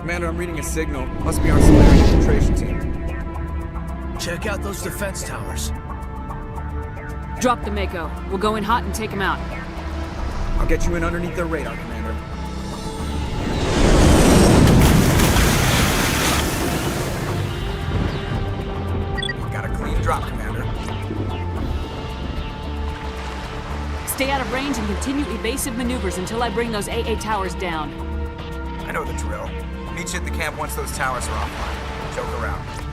Commander, I'm reading a signal. Must be our Solarian infiltration team. Check out those defense towers. Drop the Mako. We'll go in hot and take them out. I'll get you in underneath their radar, Commander. Got a clean drop, Commander. Stay out of range and continue evasive maneuvers until I bring those AA towers down. I know the drill. Meet you at the camp once those towers are offline. Joke around.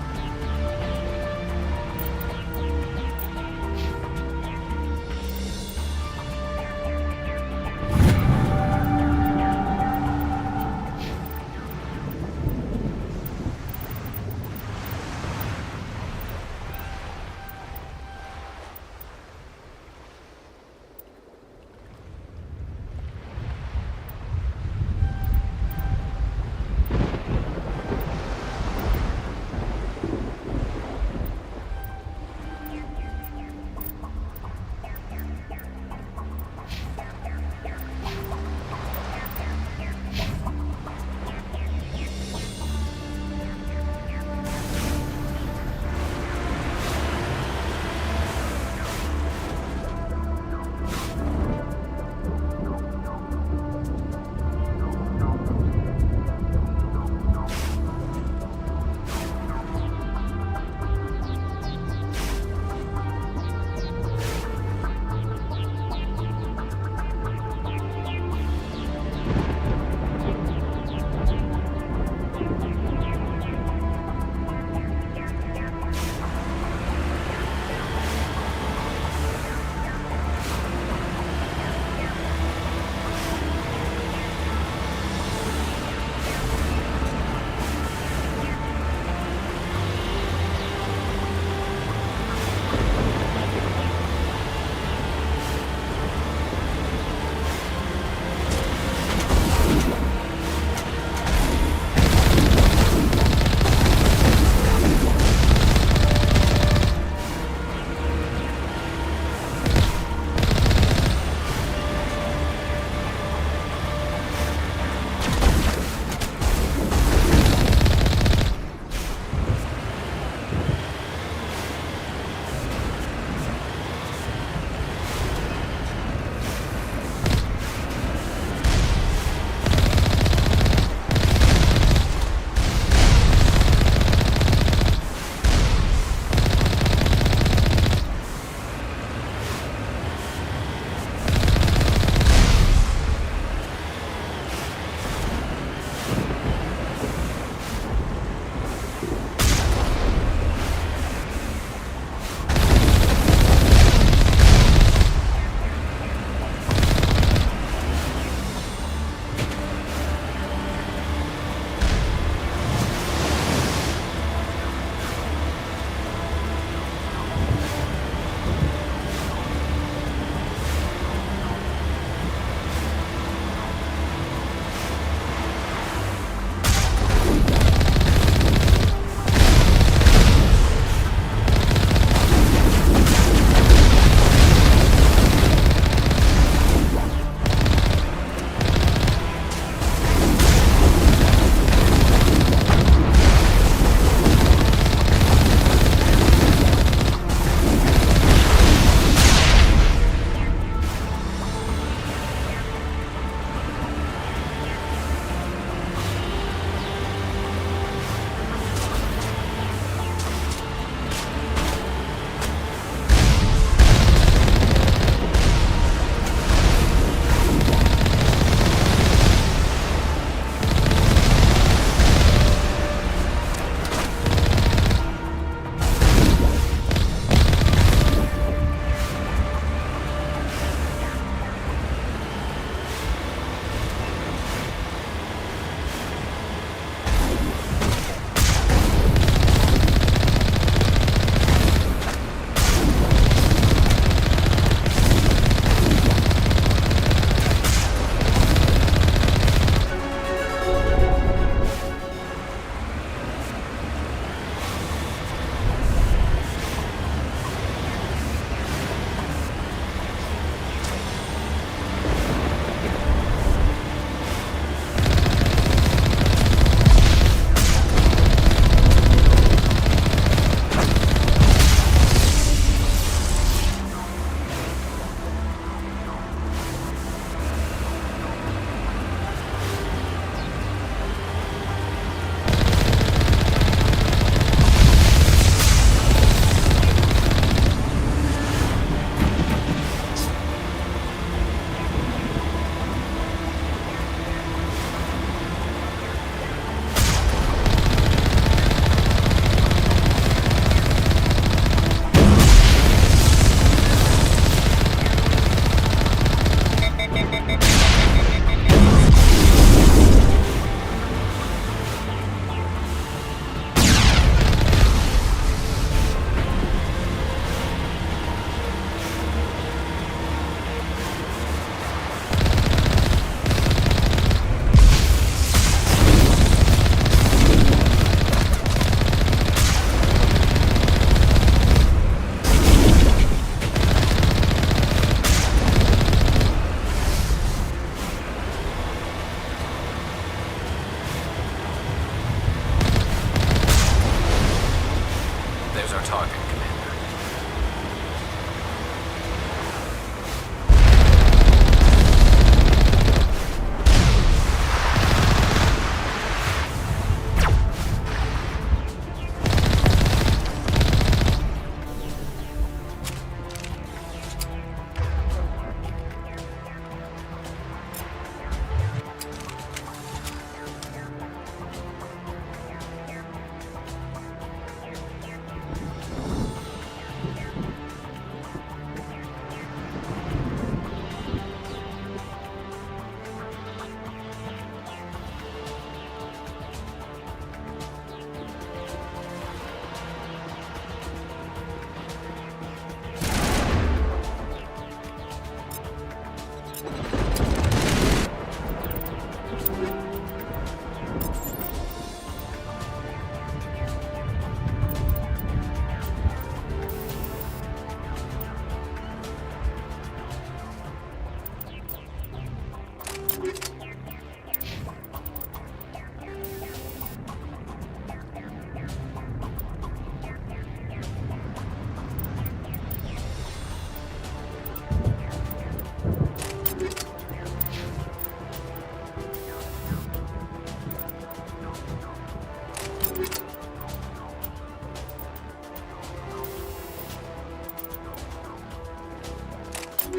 I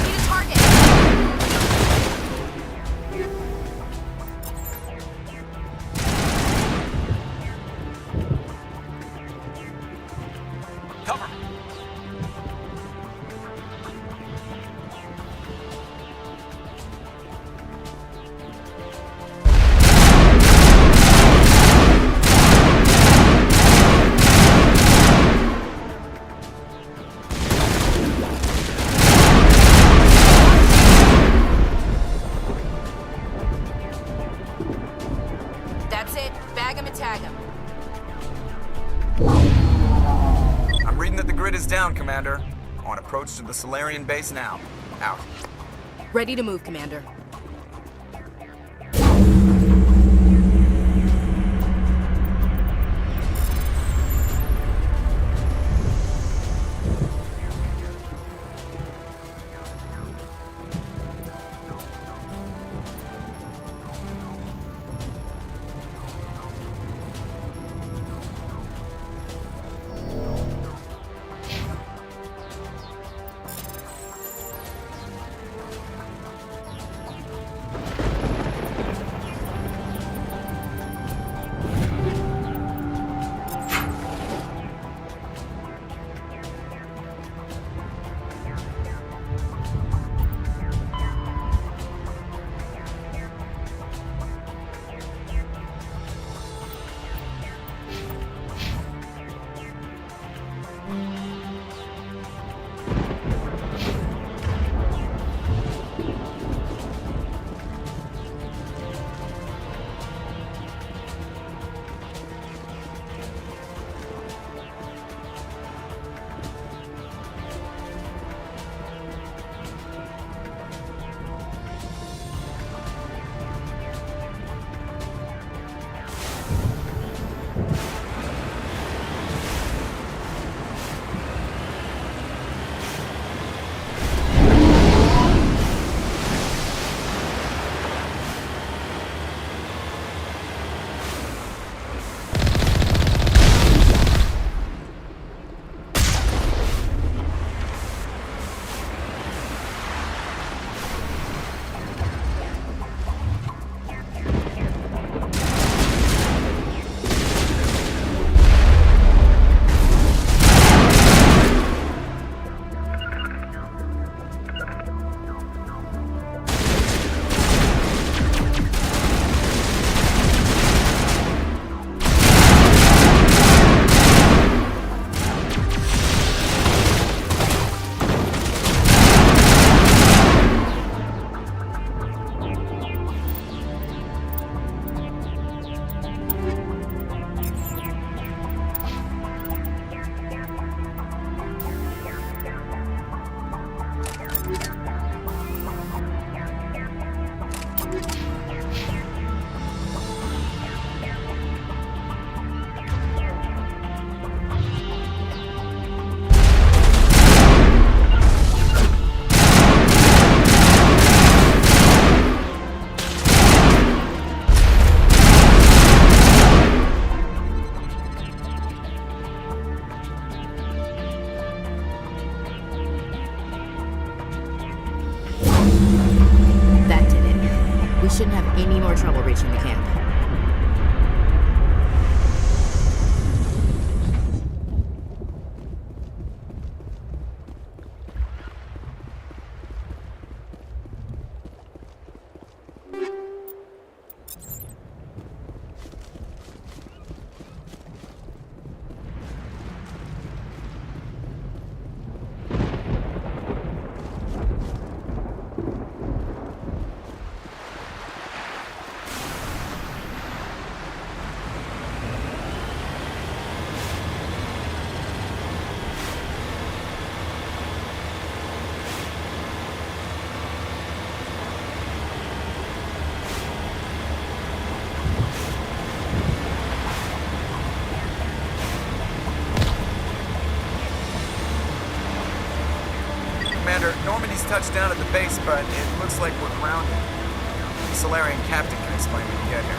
need a target. Cover! That's it. Bag him and tag him. I'm reading that the grid is down, Commander. On approach to the Solarian base now. Out. Ready to move, Commander. shouldn't have any more trouble reaching the camp. Commander. Normandy's touched down at the base, but it looks like we're grounded. The Solarian captain can explain when we get here.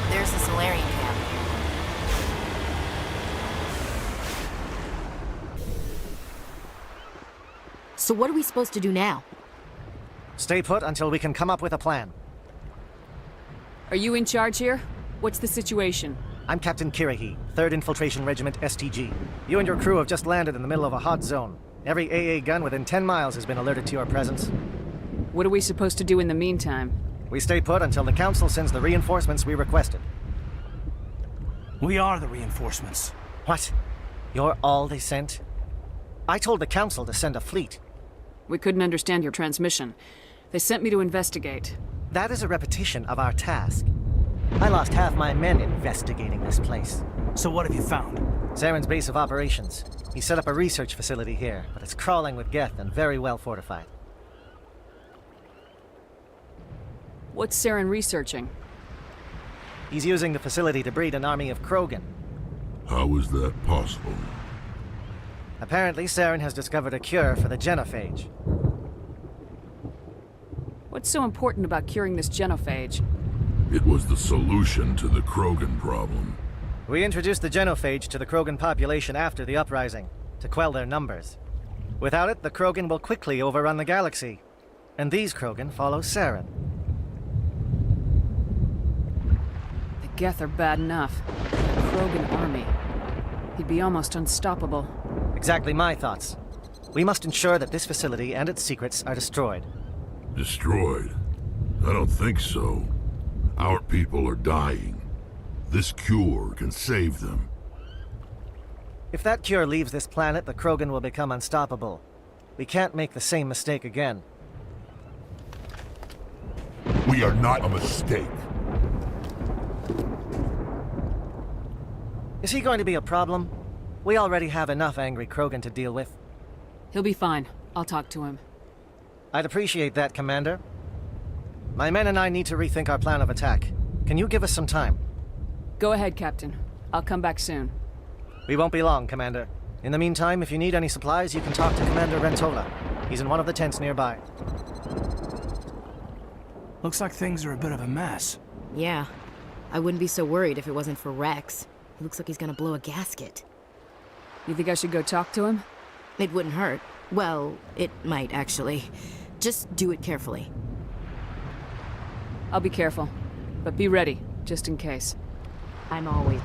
There's the Solarian camp. So what are we supposed to do now? Stay put until we can come up with a plan. Are you in charge here? What's the situation? I'm Captain Kirrahe, 3rd Infiltration Regiment STG. You and your crew have just landed in the middle of a hot zone. Every AA gun within 10 miles has been alerted to your presence. What are we supposed to do in the meantime? We stay put until the Council sends the reinforcements we requested. We are the reinforcements. What? You're all they sent? I told the Council to send a fleet. We couldn't understand your transmission. They sent me to investigate. That is a repetition of our task. I lost half my men investigating this place. So what have you found? Saren's base of operations. He set up a research facility here, but it's crawling with Geth and very well fortified. What's Saren researching? He's using the facility to breed an army of Krogan. How is that possible? Apparently, Saren has discovered a cure for the genophage. What's so important about curing this genophage? It was the solution to the Krogan problem. We introduced the genophage to the Krogan population after the uprising, to quell their numbers. Without it, the Krogan will quickly overrun the galaxy. And these Krogan follow Saren. The Geth are bad enough. The Krogan army. He'd be almost unstoppable. Exactly my thoughts. We must ensure that this facility and its secrets are destroyed. Destroyed? I don't think so. Our people are dying. This cure can save them. If that cure leaves this planet, the Krogan will become unstoppable. We can't make the same mistake again. We are not a mistake. Is he going to be a problem? We already have enough angry Krogan to deal with. He'll be fine. I'll talk to him. I'd appreciate that, Commander. My men and I need to rethink our plan of attack. Can you give us some time? Go ahead, Captain. I'll come back soon. We won't be long, Commander. In the meantime, if you need any supplies, you can talk to Commander Rentola. He's in one of the tents nearby. Looks like things are a bit of a mess. Yeah. I wouldn't be so worried if it wasn't for Rex. He looks like he's gonna blow a gasket. You think I should go talk to him? It wouldn't hurt. Well, it might, actually. Just do it carefully. I'll be careful. But be ready, just in case. I'm always...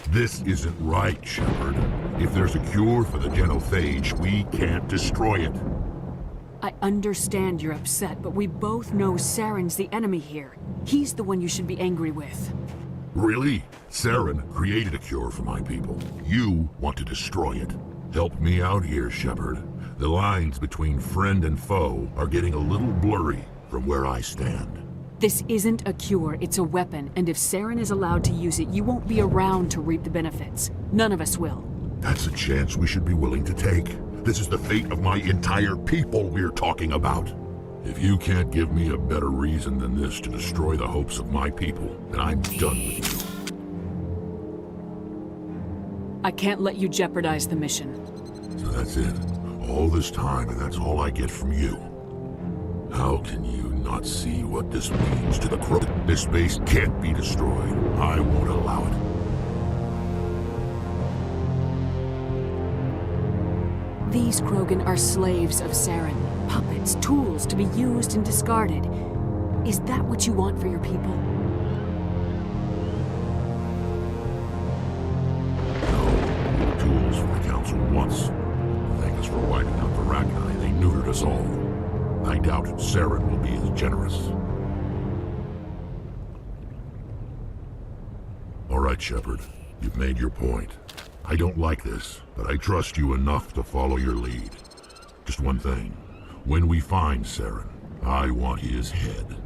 This isn't right, Shepard. If there's a cure for the genophage, we can't destroy it. I understand you're upset, but we both know Saren's the enemy here. He's the one you should be angry with. Really? Saren created a cure for my people. You want to destroy it. Help me out here, Shepard. The lines between friend and foe are getting a little blurry from where I stand. This isn't a cure, it's a weapon, and if Saren is allowed to use it, you won't be around to reap the benefits. None of us will. That's a chance we should be willing to take. This is the fate of my entire people we're talking about. If you can't give me a better reason than this to destroy the hopes of my people, then I'm done with you. I can't let you jeopardize the mission. So that's it. All this time, and that's all I get from you. How can you not see what this means to the Krogan? This base can't be destroyed. I won't allow it. These Krogan are slaves of Saren. Puppets, tools to be used and discarded. Is that what you want for your people? No, tools for the Council once. Thank us for wiping out the Rachni. They neutered us all. I doubt Saren will be as generous. All right, Shepard. You've made your point. I don't like this, but I trust you enough to follow your lead. Just one thing. When we find Saren, I want his head.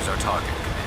slaves are talking, Commander.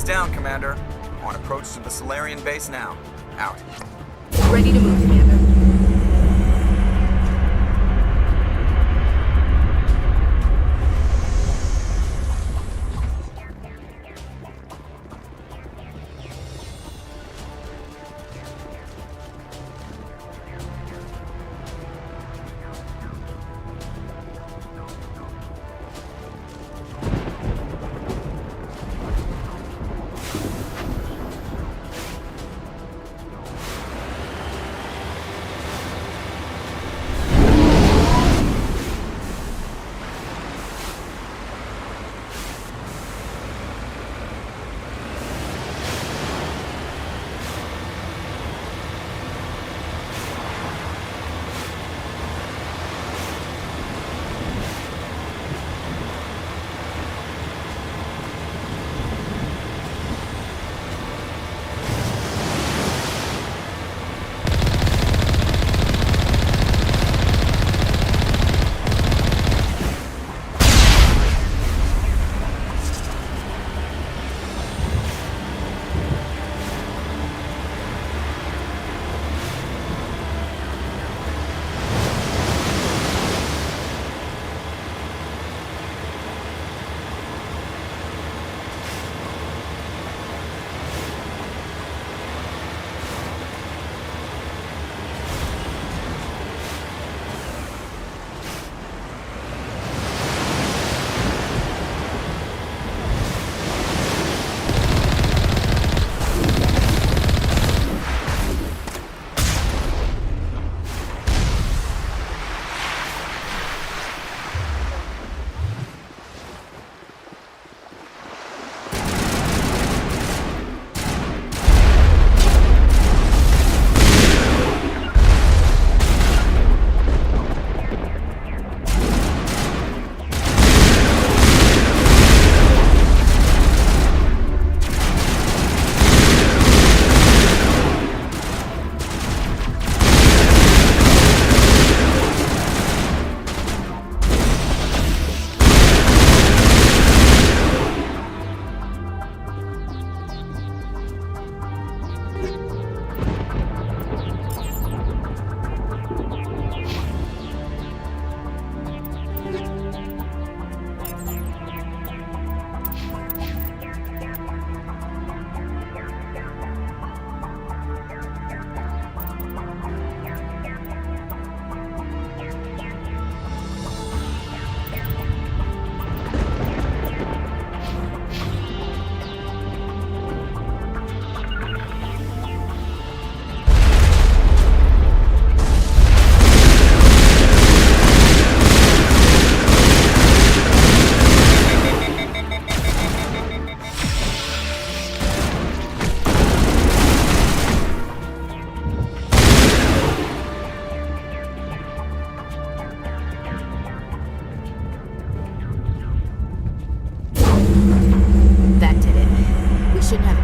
Down, Commander. On approach to the Solarian base now. Out. Ready to move, Commander.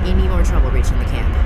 any more trouble reaching the camp.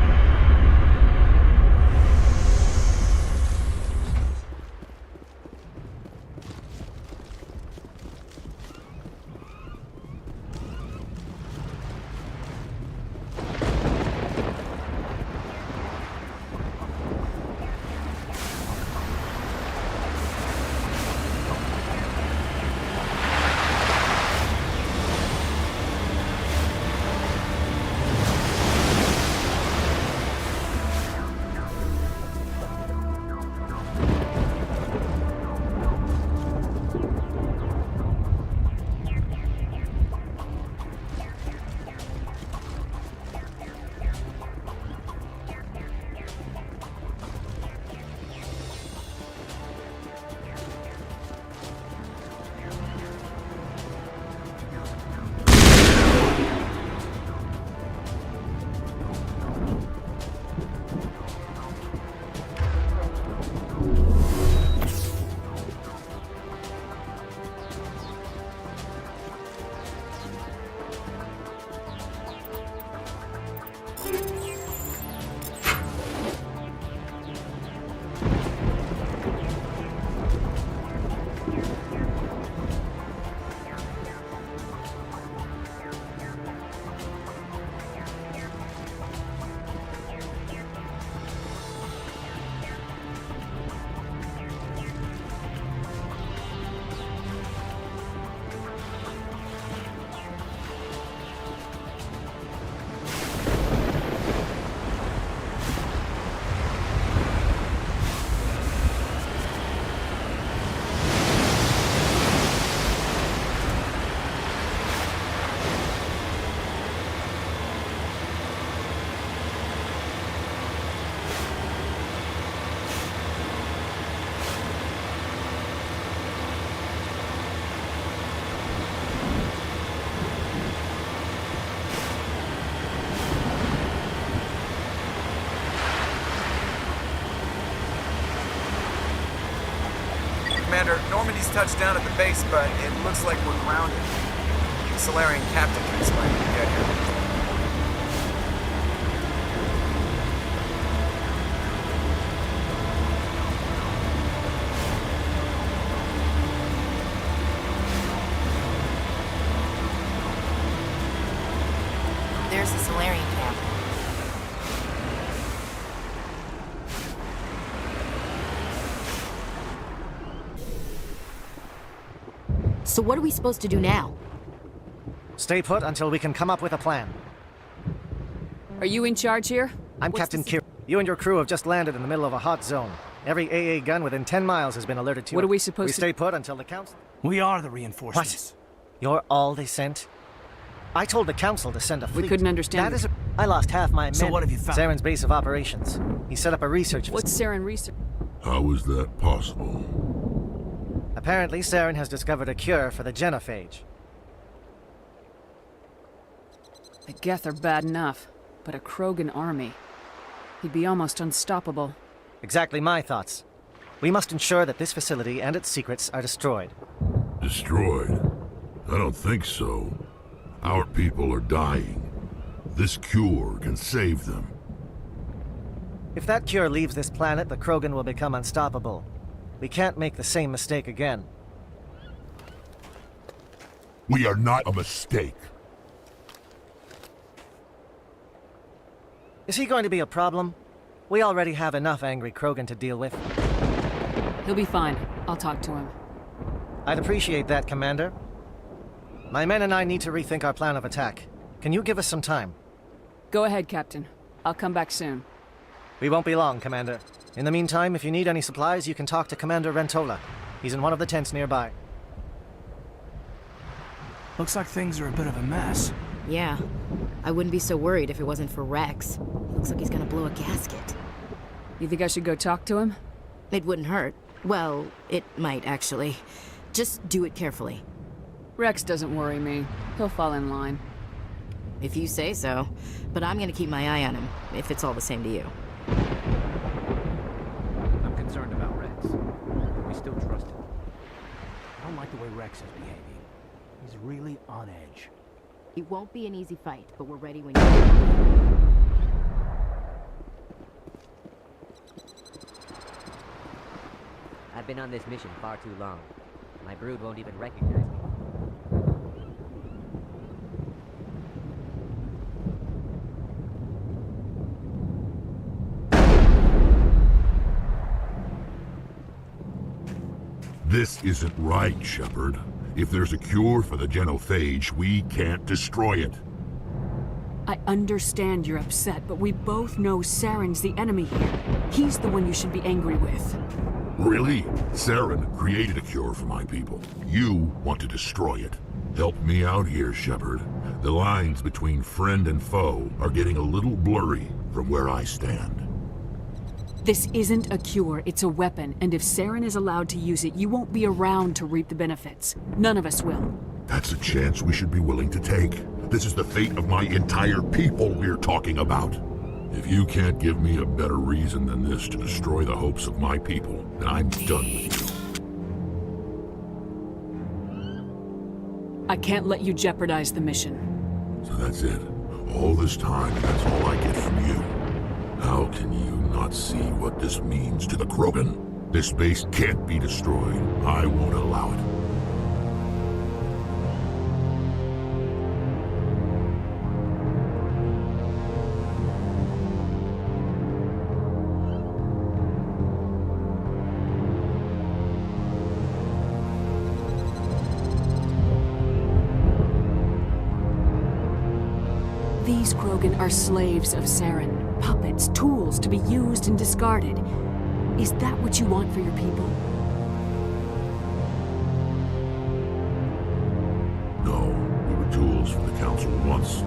Commander, Normandy's touched down at the base, but it looks like we're grounded. The Solarian captain can explain when we get here. There's the Solarian camp. So what are we supposed to do now? Stay put until we can come up with a plan. Are you in charge here? I'm Captain Kira. You and your crew have just landed in the middle of a hot zone. Every AA gun within 10 miles has been alerted to. What are we supposed to... We stay put until the council... We are the reinforcements. What? You're all they sent? I told the council to send a fleet. We couldn't understand. That is I lost half my men. So what have you found? Saren's base of operations. He set up a research What's facility. Saren research? How is that possible? Apparently, Saren has discovered a cure for the genophage. The Geth are bad enough, but a Krogan army. He'd be almost unstoppable. Exactly my thoughts. We must ensure that this facility and its secrets are destroyed. Destroyed? I don't think so. Our people are dying. This cure can save them. If that cure leaves this planet, the Krogan will become unstoppable. We can't make the same mistake again. We are not a mistake. Is he going to be a problem? We already have enough angry Krogan to deal with. He'll be fine. I'll talk to him. I'd appreciate that, Commander. My men and I need to rethink our plan of attack. Can you give us some time? Go ahead, Captain. I'll come back soon. We won't be long, Commander. In the meantime, if you need any supplies, you can talk to Commander Rentola. He's in one of the tents nearby. Looks like things are a bit of a mess. Yeah. I wouldn't be so worried if it wasn't for Rex. Looks like he's gonna blow a gasket. You think I should go talk to him? It wouldn't hurt. Well, it might, actually. Just do it carefully. Rex doesn't worry me. He'll fall in line. If you say so. But I'm gonna keep my eye on him, if it's all the same to you. I'm concerned about Rex. We still trust him. I don't like the way Rex is behaving. He's really on edge. It won't be an easy fight, but we're ready when you are. I've been on this mission far too long. My brood won't even recognize me. This isn't right, Shepard. If there's a cure for the genophage, we can't destroy it. I understand you're upset, but we both know Saren's the enemy here. He's the one you should be angry with. Really? Saren created a cure for my people. You want to destroy it. Help me out here, Shepard. The lines between friend and foe are getting a little blurry from where I stand. This isn't a cure, it's a weapon, and if Saren is allowed to use it, you won't be around to reap the benefits. None of us will. That's a chance we should be willing to take. This is the fate of my entire people we're talking about. If you can't give me a better reason than this to destroy the hopes of my people, then I'm done with you. I can't let you jeopardize the mission. So that's it. All this time, and that's all I get from you. How can you not see what this means to the Krogan? This base can't be destroyed. I won't allow it. These Krogan are slaves of Saren. Puppets, tools to be used and discarded. Is that what you want for your people? No, we were tools for the Council once.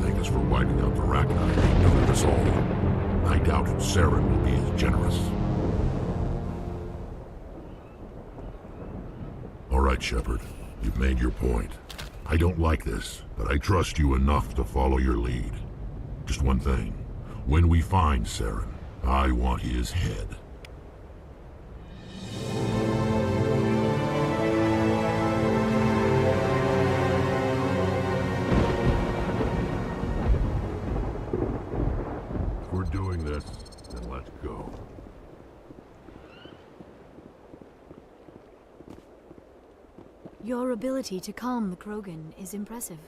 Thank us for wiping out the Rachni. They neutered us all. I doubt Saren will be as generous. All right, Shepard. You've made your point. I don't like this, but I trust you enough to follow your lead. Just one thing. When we find Saren, I want his head. If we're doing this, then let's go. Your ability to calm the Krogan is impressive.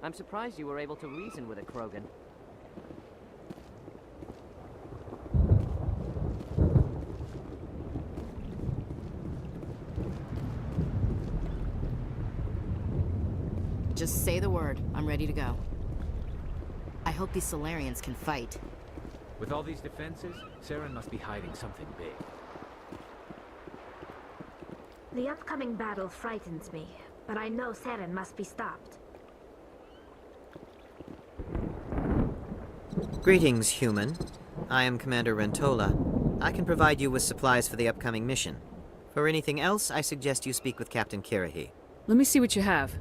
I'm surprised you were able to reason with a Krogan. Just say the word. I'm ready to go. I hope these Salarians can fight. With all these defenses, Saren must be hiding something big. The upcoming battle frightens me, but I know Saren must be stopped. Greetings, human. I am Commander Rentola. I can provide you with supplies for the upcoming mission. For anything else, I suggest you speak with Captain Kirrahe. Let me see what you have.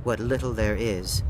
What little there is.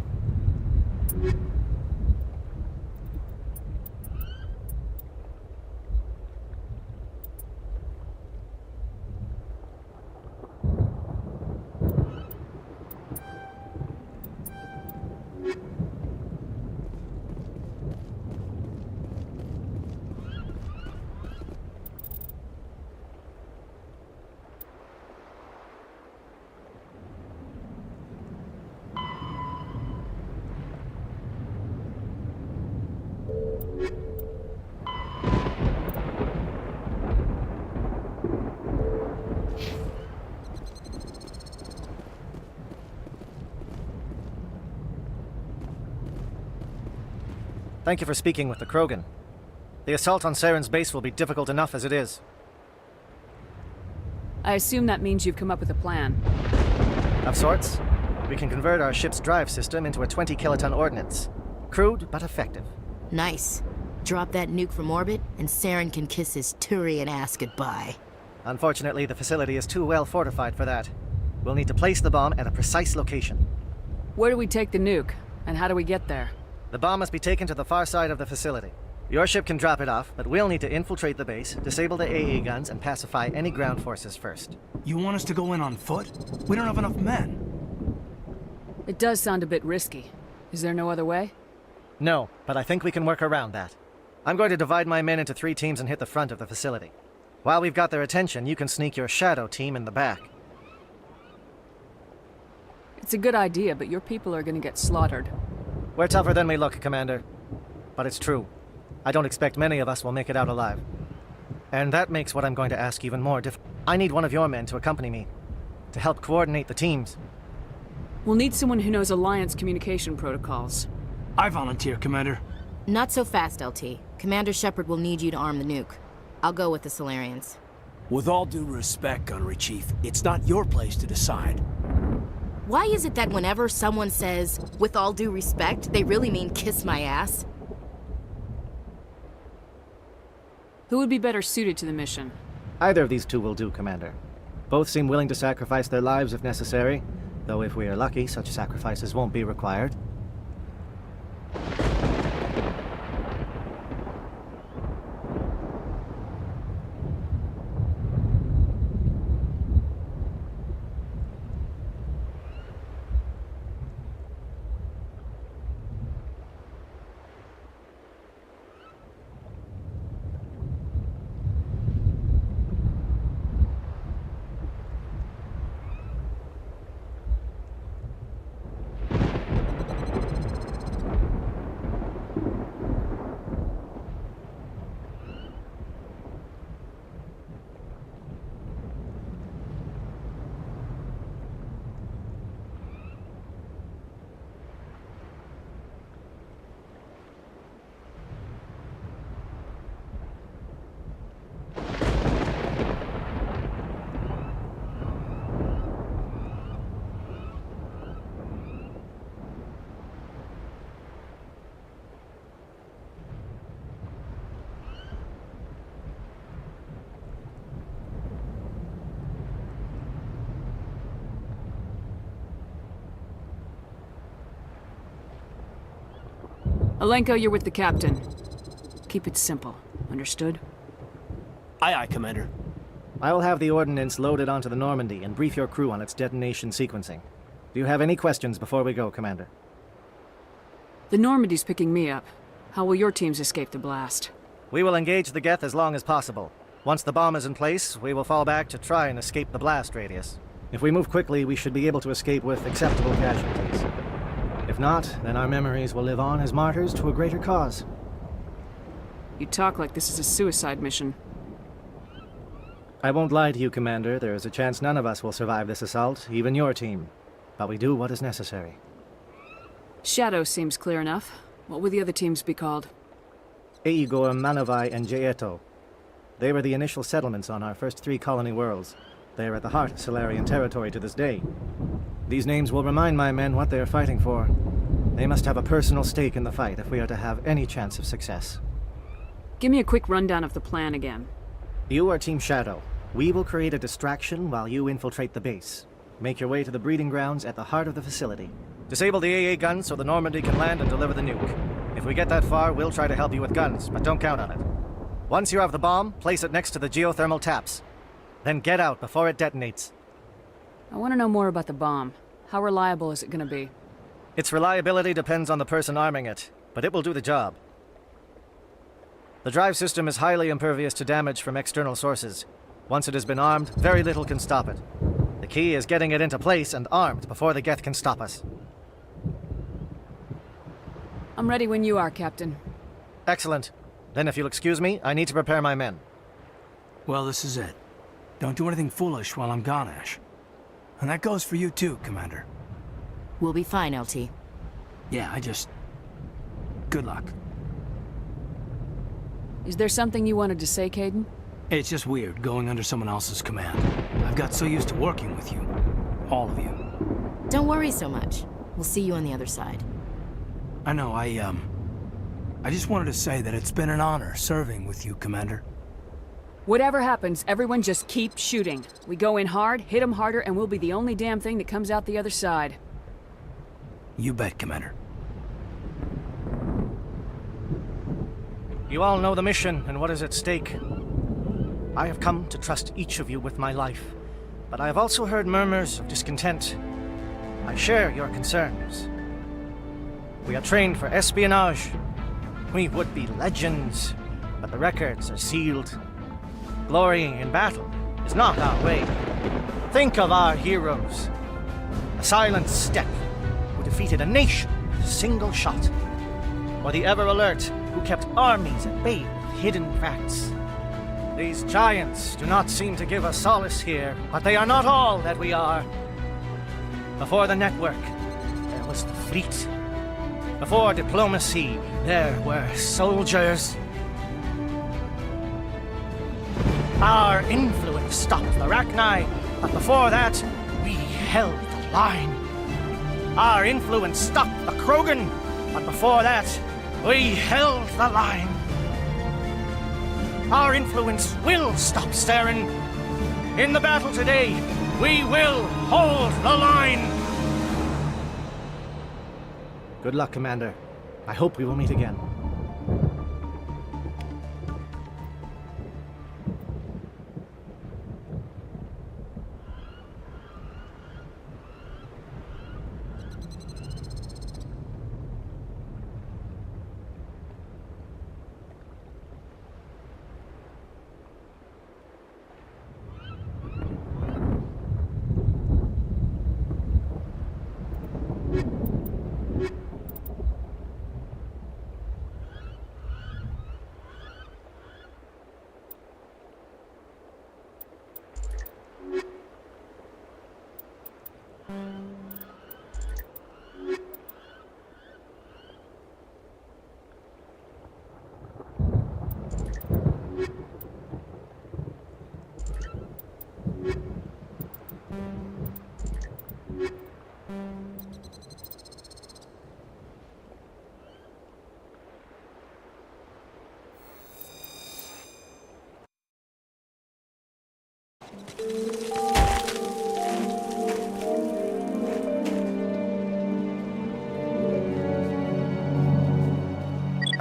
Thank you for speaking with the Krogan. The assault on Saren's base will be difficult enough as it is. I assume that means you've come up with a plan. Of sorts. We can convert our ship's drive system into a 20-kiloton ordnance. Crude, but effective. Nice. Drop that nuke from orbit, and Saren can kiss his Turian ass goodbye. Unfortunately, the facility is too well fortified for that. We'll need to place the bomb at a precise location. Where do we take the nuke? And how do we get there? The bomb must be taken to the far side of the facility. Your ship can drop it off, but we'll need to infiltrate the base, disable the AA guns, and pacify any ground forces first. You want us to go in on foot? We don't have enough men. It does sound a bit risky. Is there no other way? No, but I think we can work around that. I'm going to divide my men into 3 teams and hit the front of the facility. While we've got their attention, you can sneak your shadow team in the back. It's a good idea, but your people are gonna get slaughtered. We're tougher than we look, Commander. But it's true. I don't expect many of us will make it out alive. And that makes what I'm going to ask even more difficult. I need one of your men to accompany me, to help coordinate the teams. We'll need someone who knows Alliance communication protocols. I volunteer, Commander. Not so fast, LT. Commander Shepard will need you to arm the nuke. I'll go with the Solarians. With all due respect, Gunnery Chief, it's not your place to decide. Why is it that whenever someone says, with all due respect, they really mean kiss my ass? Who would be better suited to the mission? Either of these 2 will do, Commander. Both seem willing to sacrifice their lives if necessary, though if we are lucky, such sacrifices won't be required. Alenko, you're with the captain. Keep it simple. Understood? Aye, aye, Commander. I will have the ordnance loaded onto the Normandy and brief your crew on its detonation sequencing. Do you have any questions before we go, Commander? The Normandy's picking me up. How will your teams escape the blast? We will engage the Geth as long as possible. Once the bomb is in place, we will fall back to try and escape the blast radius. If we move quickly, we should be able to escape with acceptable casualties. If not, then our memories will live on as martyrs to a greater cause. You talk like this is a suicide mission. I won't lie to you, Commander. There is a chance none of us will survive this assault, even your team. But we do what is necessary. Shadow seems clear enough. What will the other teams be called? Aegor, Manavai, and Jaeto. They were the initial settlements on our first 3 colony worlds. They are at the heart of Solarian territory to this day. These names will remind my men what they are fighting for. They must have a personal stake in the fight if we are to have any chance of success. Give me a quick rundown of the plan again. You are Team Shadow. We will create a distraction while you infiltrate the base. Make your way to the breeding grounds at the heart of the facility. Disable the AA guns so the Normandy can land and deliver the nuke. If we get that far, we'll try to help you with guns, but don't count on it. Once you have the bomb, place it next to the geothermal taps. Then get out before it detonates. I want to know more about the bomb. How reliable is it going to be? Its reliability depends on the person arming it, but it will do the job. The drive system is highly impervious to damage from external sources. Once it has been armed, very little can stop it. The key is getting it into place and armed before the Geth can stop us. I'm ready when you are, Captain. Excellent. Then if you'll excuse me, I need to prepare my men. Well, this is it. Don't do anything foolish while I'm gone, Ash. And that goes for you too, Commander. We'll be fine, LT. Yeah, good luck. Is there something you wanted to say, Kaidan? It's just weird going under someone else's command. I've got so used to working with you. All of you. Don't worry so much. We'll see you on the other side. I know, I just wanted to say that it's been an honor serving with you, Commander. Whatever happens, everyone just keep shooting. We go in hard, hit them harder, and we'll be the only damn thing that comes out the other side. You bet, Commander. You all know the mission and what is at stake. I have come to trust each of you with my life, but I have also heard murmurs of discontent. I share your concerns. We are trained for espionage. We would be legends, but the records are sealed. Glory in battle is not our way. Think of our heroes. A silent step who defeated a nation with a single shot. Or the ever-alert who kept armies at bay with hidden facts. These giants do not seem to give us solace here, but they are not all that we are. Before the network, there was the fleet. Before diplomacy, there were soldiers. Our influence stopped the Rachni, but before that, we held the line. Our influence stopped the Krogan, but before that, we held the line. Our influence will stop Saren. In the battle today, we will hold the line. Good luck, Commander. I hope we will meet again.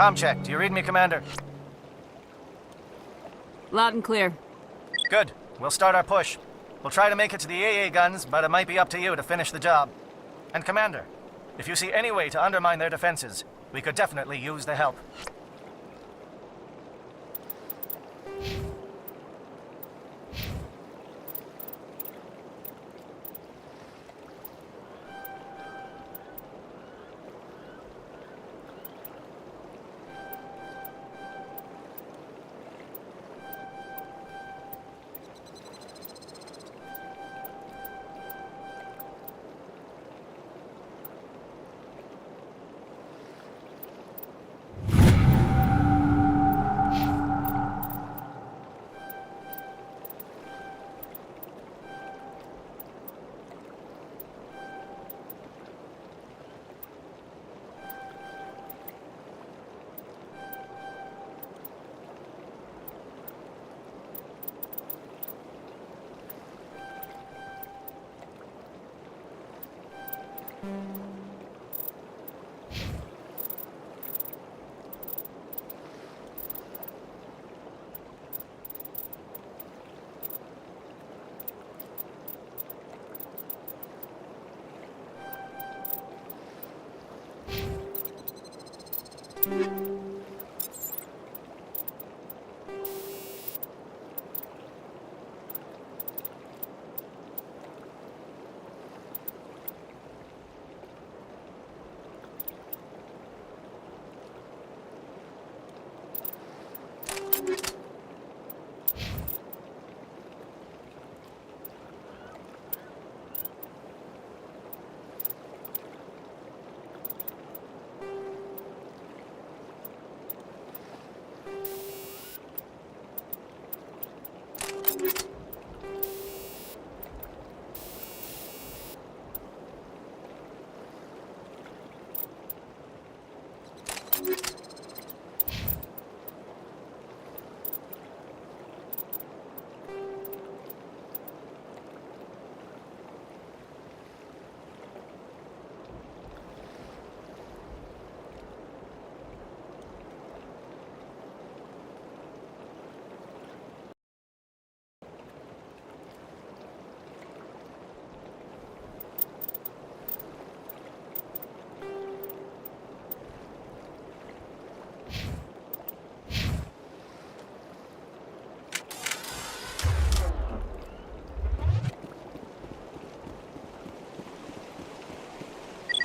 Comm check. Do you read me, Commander? Loud and clear. Good. We'll start our push. We'll try to make it to the AA guns, but it might be up to you to finish the job. And Commander, if you see any way to undermine their defenses, we could definitely use the help.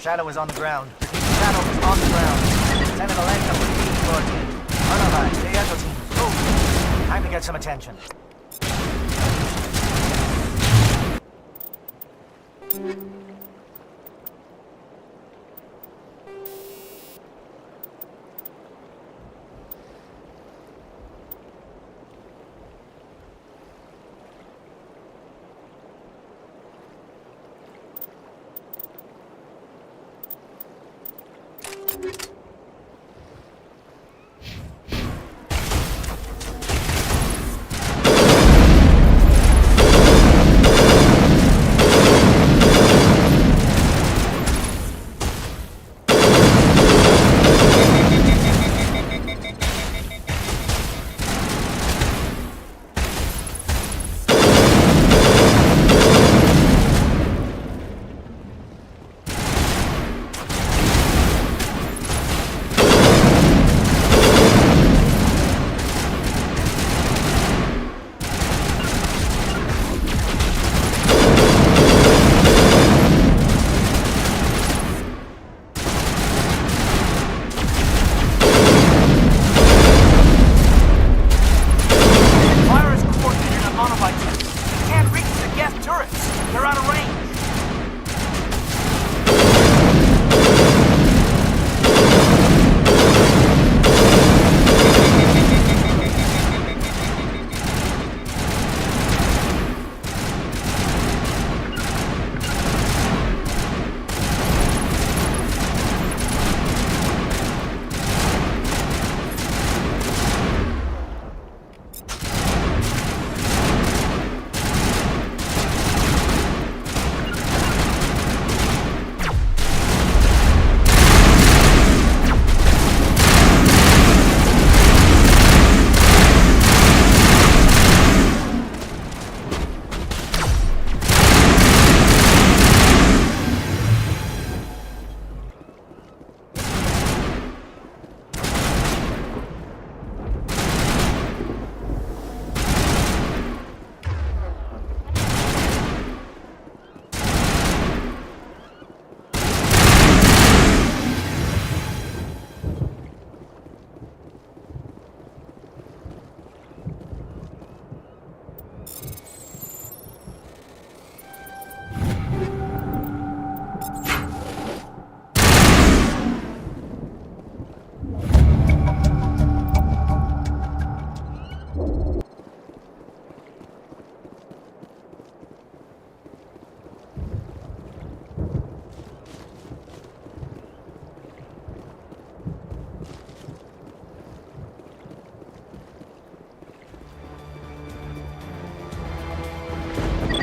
Shadow is on the ground. Repeat, Shadow is on the ground. Lieutenant Alenka with your team. Arnavai, Diego team, move. Time to get some attention.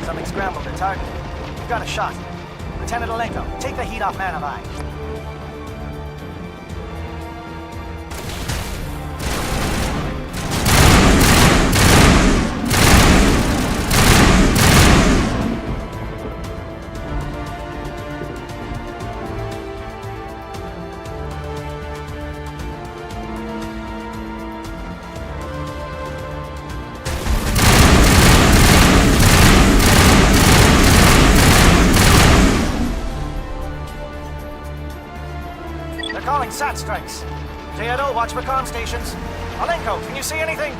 Something scrambled their target. We've got a shot. Lieutenant Alenko, take the heat off Manavai. Calling SAT strikes. Teodo, watch for comm stations. Alenko, can you see anything?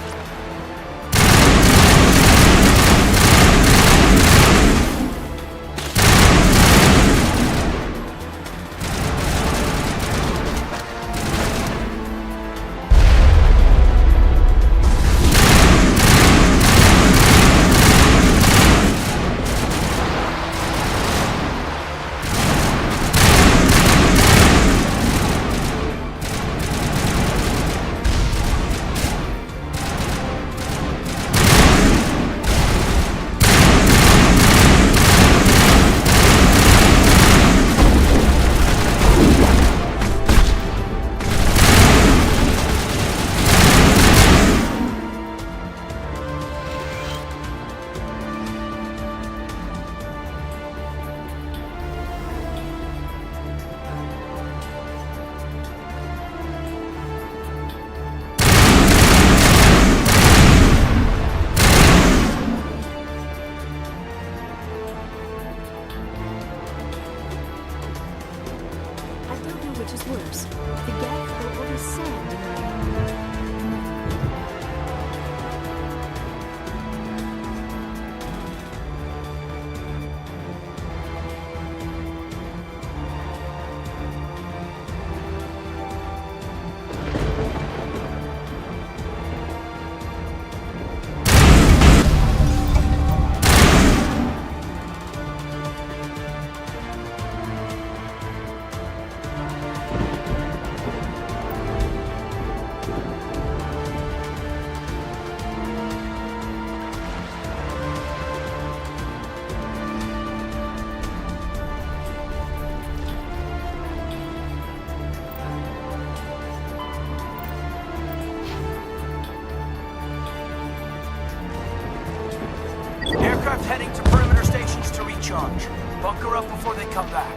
heading to perimeter stations to recharge. Bunker up before they come back.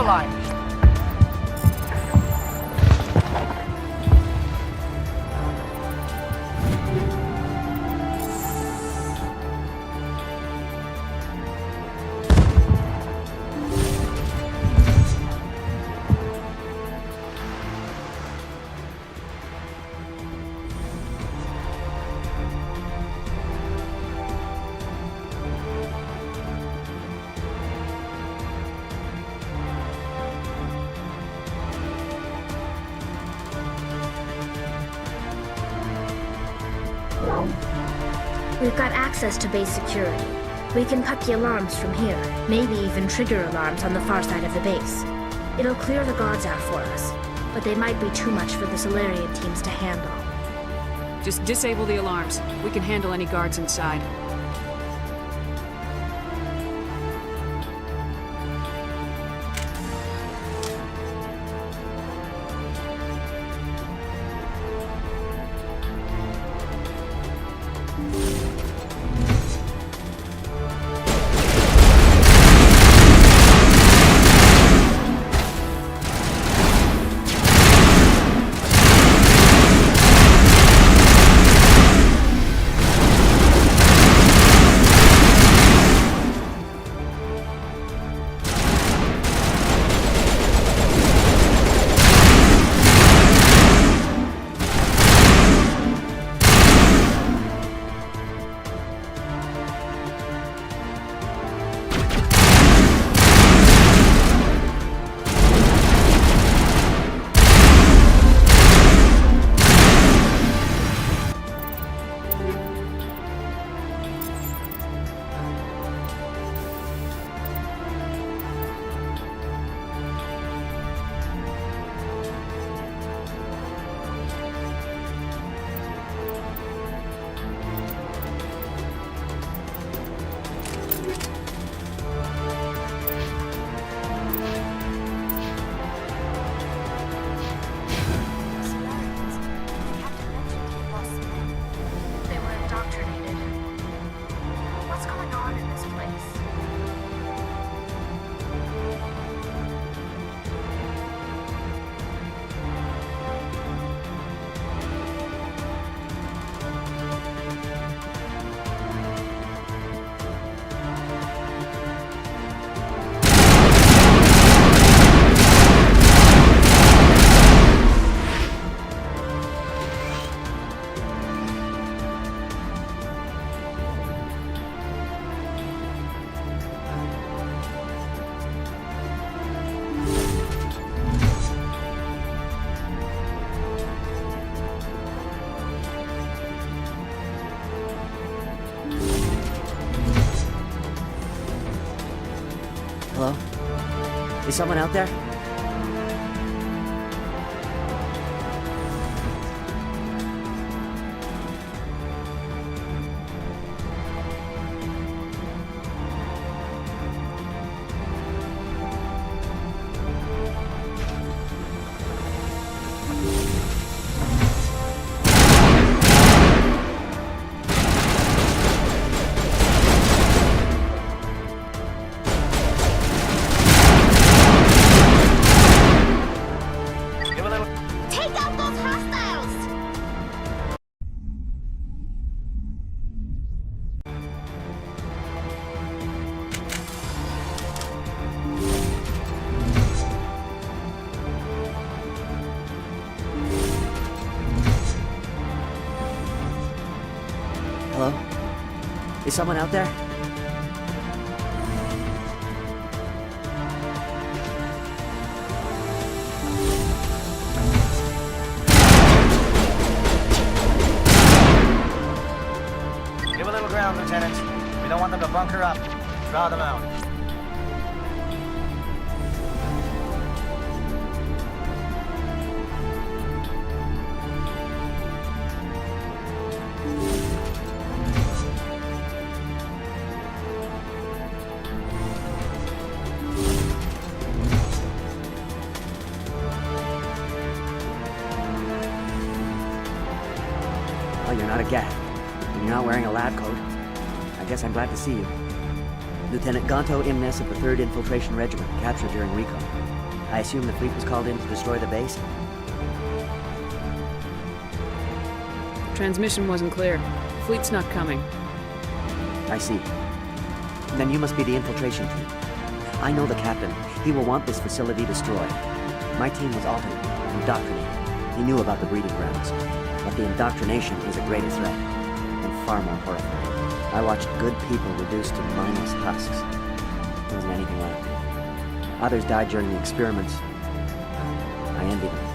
line. We've got access to base security. We can cut the alarms from here, maybe even trigger alarms on the far side of the base. It'll clear the guards out for us, but they might be too much for the Solarian teams to handle. Just disable the alarms. We can handle any guards inside. They were indoctrinated. What's going on in this place? Hello? Is someone out there? Take out those hostiles! Hello? Is someone out there? Give a little ground, Lieutenant. We don't want them to bunker up. Draw them out. Well, you're not a gat. And you're not wearing a lab coat. I guess I'm glad to see you. Lieutenant Gonto Imnes of the 3rd Infiltration Regiment, captured during recon. I assume the fleet was called in to destroy the base? Transmission wasn't clear. Fleet's not coming. I see. Then you must be the infiltration team. I know the captain. He will want this facility destroyed. My team was altered, indoctrinated. He knew about the breeding grounds. But the indoctrination is a greater threat, and far more horrifying. I watched good people reduced to mindless husks. There wasn't anything left. Others died during the experiments. I envy them.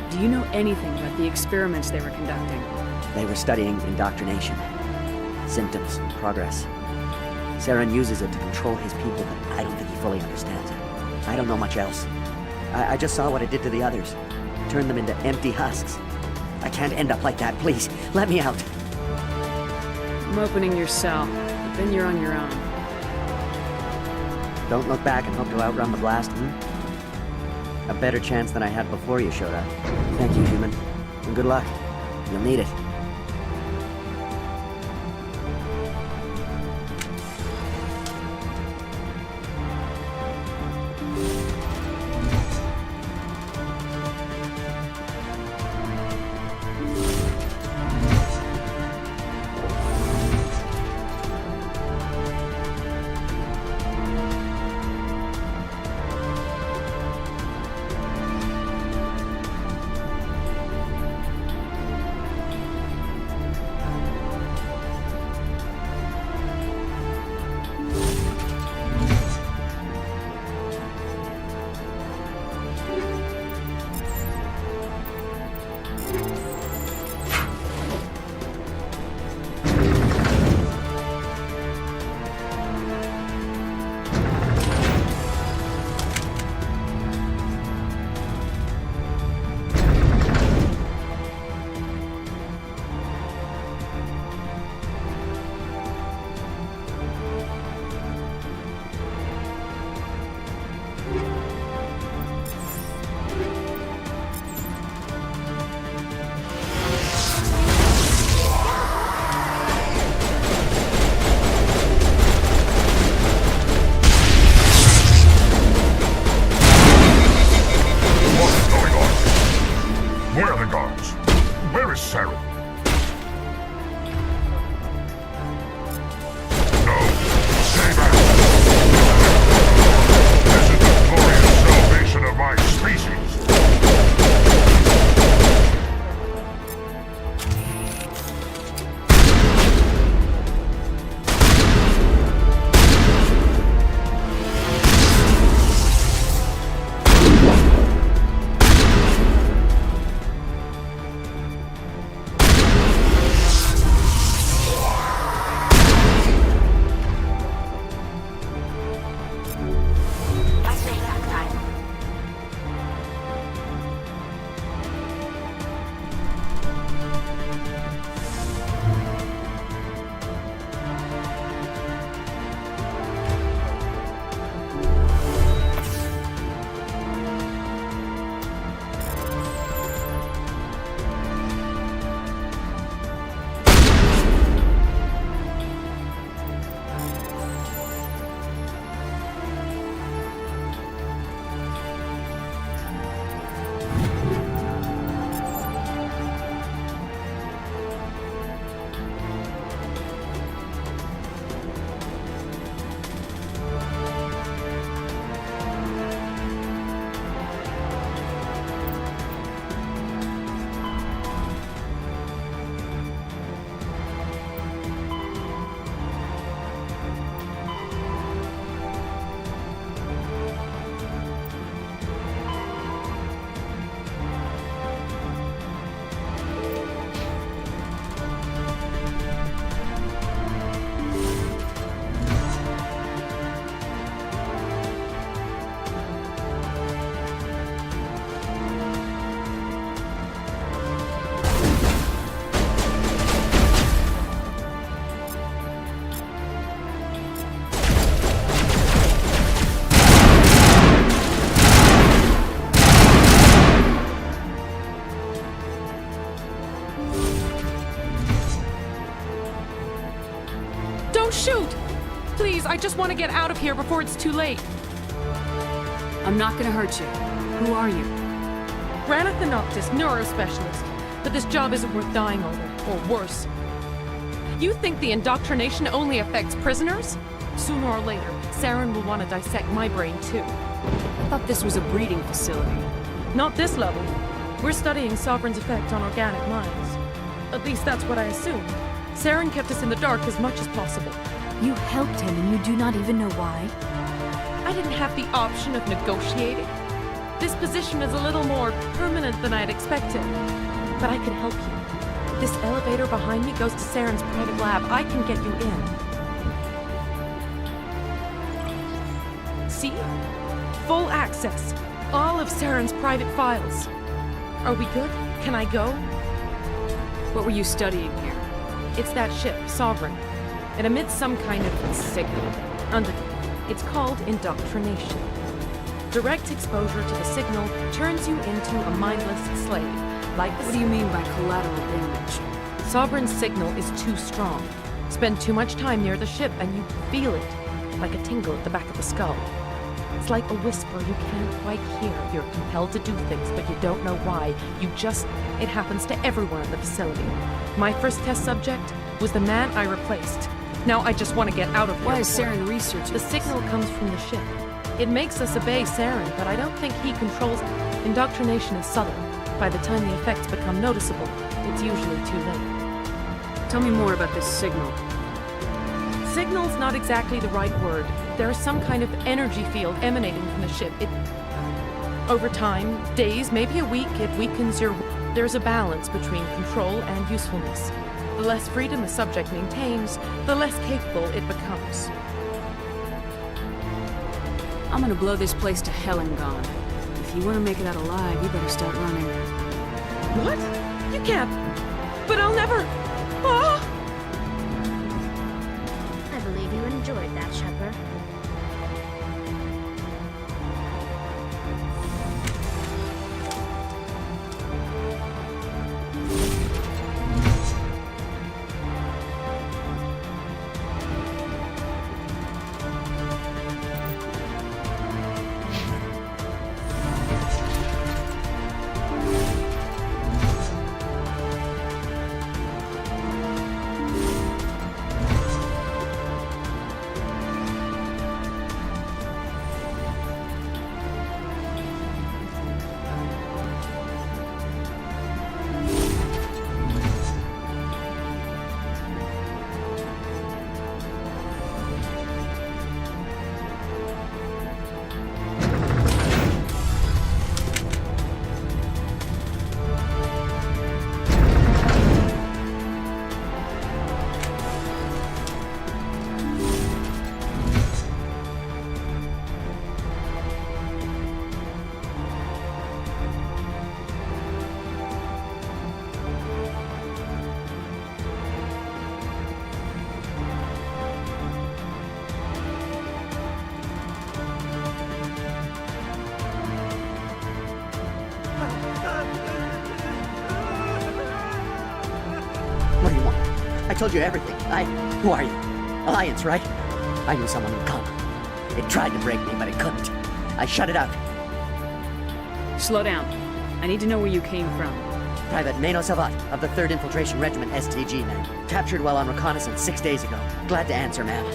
Do you know anything about the experiments they were conducting? They were studying indoctrination. Symptoms, progress. Saren uses it to control his people, but I don't think he fully understands it. I don't know much else. I just saw what it did to the others. Turned them into empty husks. I can't end up like that, please. Let me out. I'm opening your cell, but then you're on your own. Don't look back and hope to outrun the blast, A better chance than I had before you showed up. Thank you, human. And good luck. You'll need it. I just want to get out of here before it's too late. I'm not gonna hurt you. Who are you? Ranatha Noctis, neurospecialist. But this job isn't worth dying over, or worse. You think the indoctrination only affects prisoners? Sooner or later, Saren will want to dissect my brain too. I thought this was a breeding facility. Not this level. We're studying Sovereign's effect on organic minds. At least that's what I assumed. Saren kept us in the dark as much as possible. You helped him and you do not even know why? I didn't have the option of negotiating. This position is a little more permanent than I'd expected. But I can help you. This elevator behind me goes to Saren's private lab. I can get you in. See? Full access. All of Saren's private files. Are we good? Can I go? What were you studying here? It's that ship, Sovereign. It emits some kind of signal. It's called indoctrination. Direct exposure to the signal turns you into a mindless slave. What do you mean by collateral damage? Sovereign's signal is too strong. Spend too much time near the ship and you feel it, like a tingle at the back of the skull. It's like a whisper you can't quite hear. You're compelled to do things, but you don't know why. It happens to everyone at the facility. My first test subject was the man I replaced. Now I just want to get out of here. Why is Saren researching The signal comes from the ship. It makes us obey Saren, but I don't think he controls it. Indoctrination is subtle. By the time the effects become noticeable, it's usually too late. Tell me more about this signal. Signal's not exactly the right word. There is some kind of energy field emanating from the ship. Over time, days, maybe a week, it weakens your... There's a balance between control and usefulness. The less freedom the subject maintains, the less capable it becomes. I'm gonna blow this place to hell and gone. If you want to make it out alive, you better start running. What? You can't. But I'll never... Ah! I believe you enjoyed that, Shepard. What do you want? I told you everything. Who are you? Alliance, right? I knew someone would come. It tried to break me, but it couldn't. I shut it out. Slow down. I need to know where you came from. Private Mano Savat of the 3rd Infiltration Regiment STG, man. Captured while on reconnaissance 6 days ago. Glad to answer, man.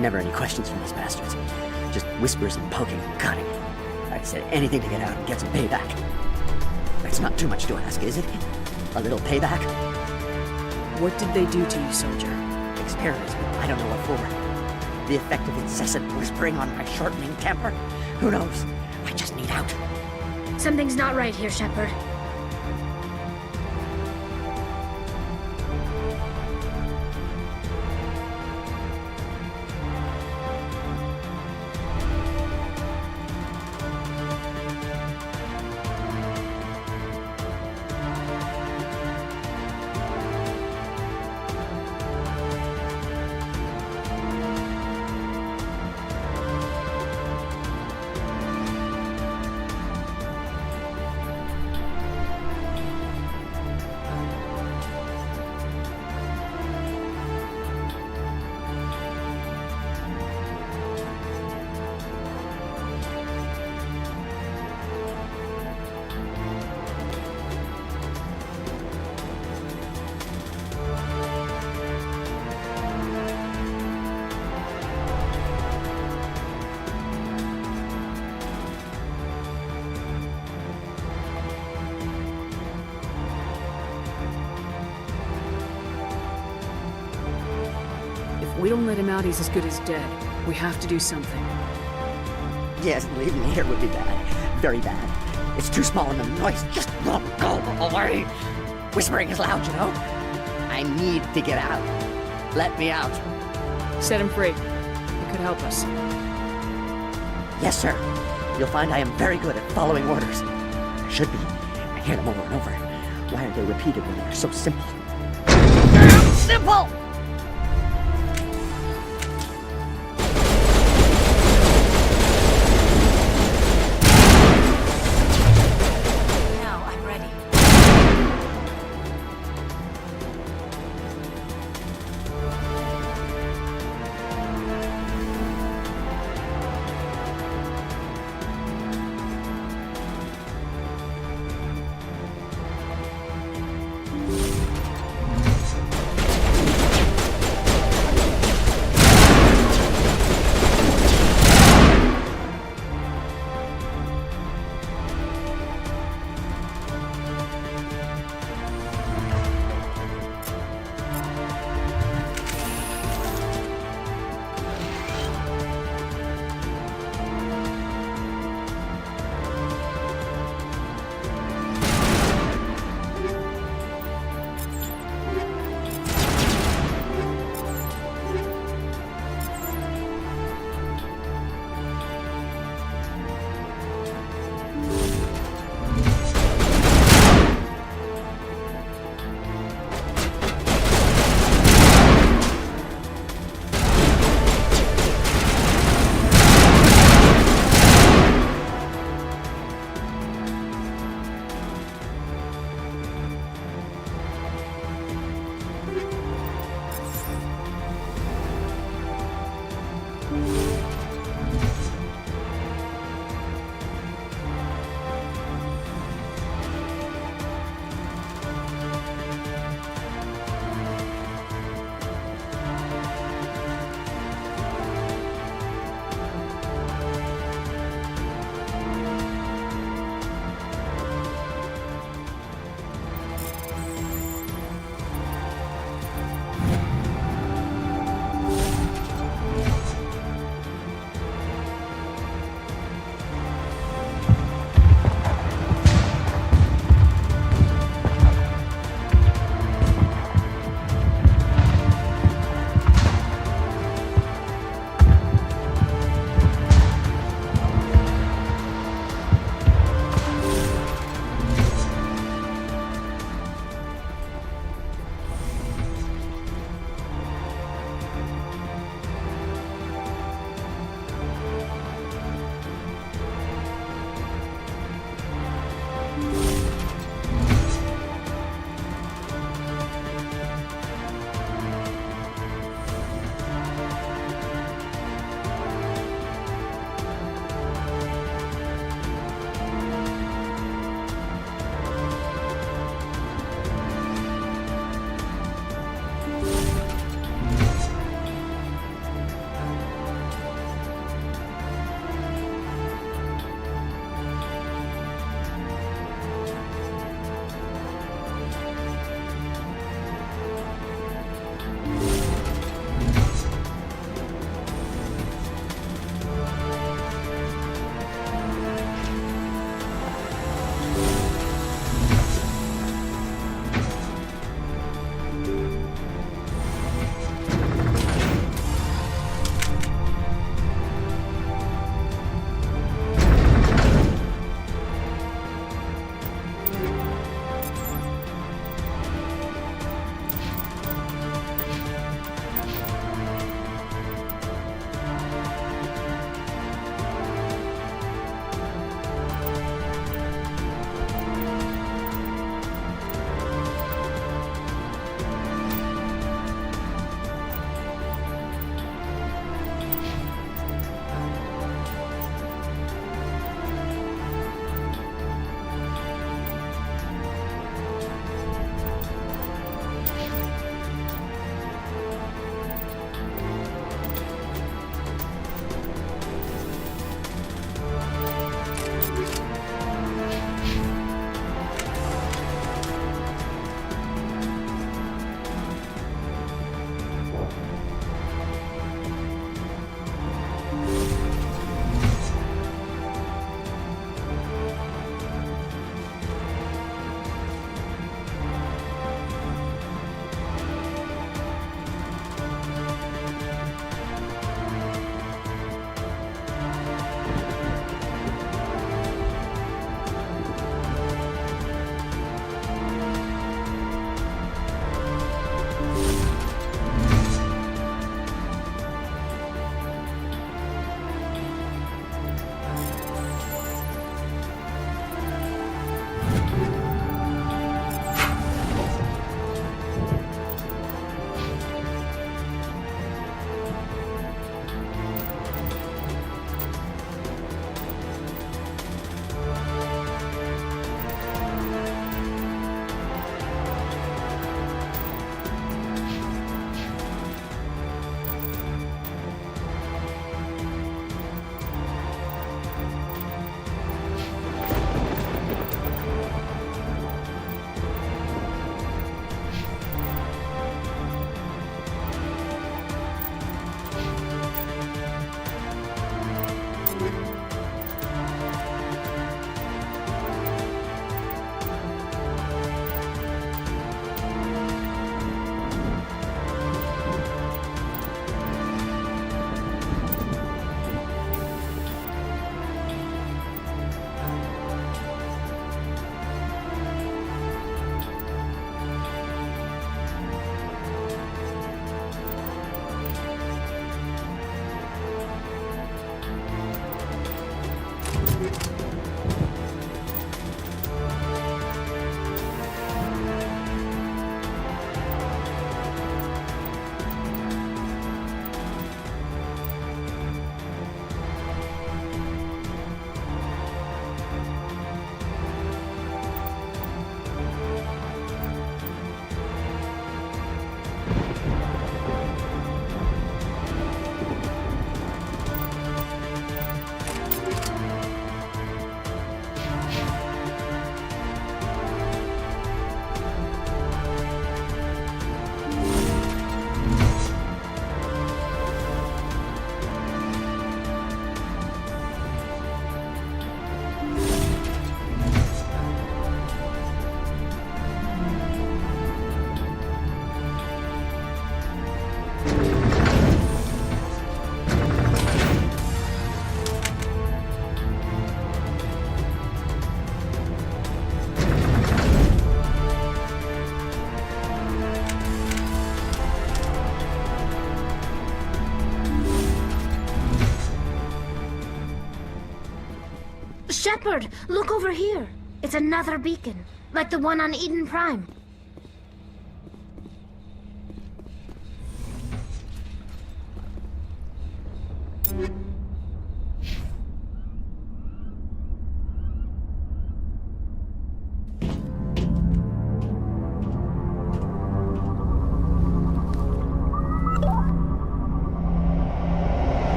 Never any questions from these bastards. Just whispers and poking and cutting. I said anything to get out and get some payback. It's not too much to ask, is it? A little payback? What did they do to you, soldier? Experiments, I don't know what for. The effect of incessant whispering on my shortening temper? Who knows? I just need out. Something's not right here, Shepard. We don't let him out, he's as good as dead. We have to do something. Yes, leaving me here would be bad. Very bad. It's too small and the noise just won't go away. Whispering is loud, you know? I need to get out. Let me out. Set him free. It could help us. Yes, sir. You'll find I am very good at following orders. I should be. I hear them over and over. Why are they repeated when they're so simple? Simple! Now I'm ready. Shepard, look over here. It's another beacon, like the one on Eden Prime.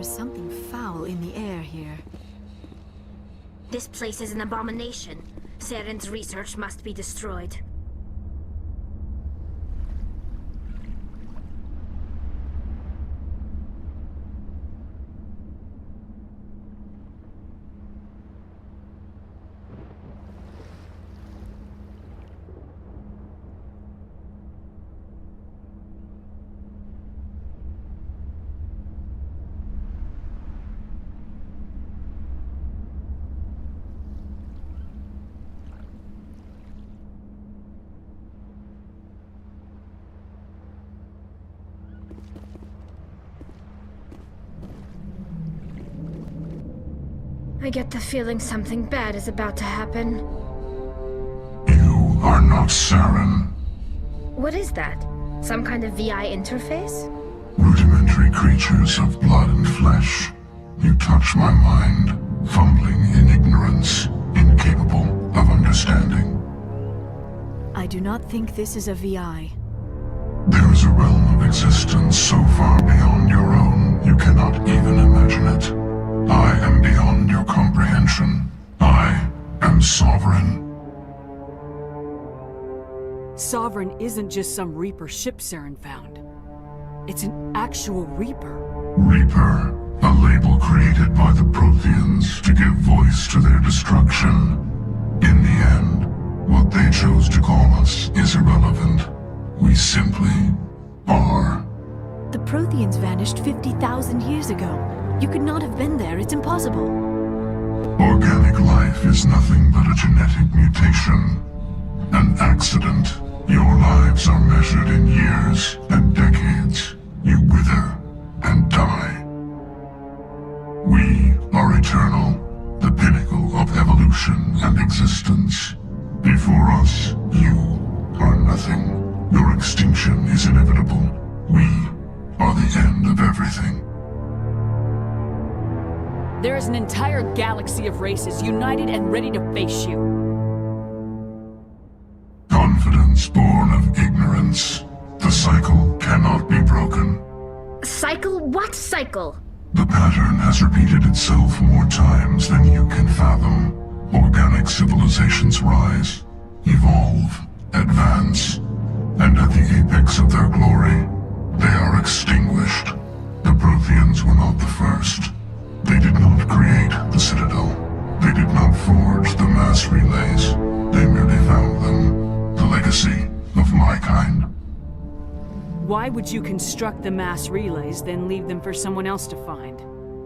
Something foul in the air here. This place is an abomination. Saren's research must be destroyed. I get the feeling something bad is about to happen. You are not Saren. What is that? Some kind of VI interface? Rudimentary creatures of blood and flesh. You touch my mind, fumbling in ignorance, incapable of understanding. I do not think this is a VI. There is a realm of existence so far beyond your own, you cannot even imagine it. I am beyond your comprehension. I am Sovereign. Sovereign isn't just some Reaper ship Saren found. It's an actual Reaper. Reaper, a label created by the Protheans to give voice to their destruction. In the end, what they chose to call us is irrelevant. We simply are. The Protheans vanished 50,000 years ago. You could not have been there. It's impossible. Organic life is nothing but a genetic mutation. An accident. Your lives are measured in years and decades. You wither and die. We are eternal, the pinnacle of evolution and existence. Before us, you are nothing. Your extinction is inevitable. We are the end of everything. There is an entire galaxy of races united and ready to face you. Confidence born of ignorance. The cycle cannot be broken. Cycle? What cycle? The pattern has repeated itself more times than you can fathom. Organic civilizations rise, evolve, advance, and at the apex of their glory, they are extinguished. The Protheans were not the first. They did not create the Citadel. They did not forge the mass relays. They merely found them. The legacy of my kind. Why would you construct the mass relays, then leave them for someone else to find?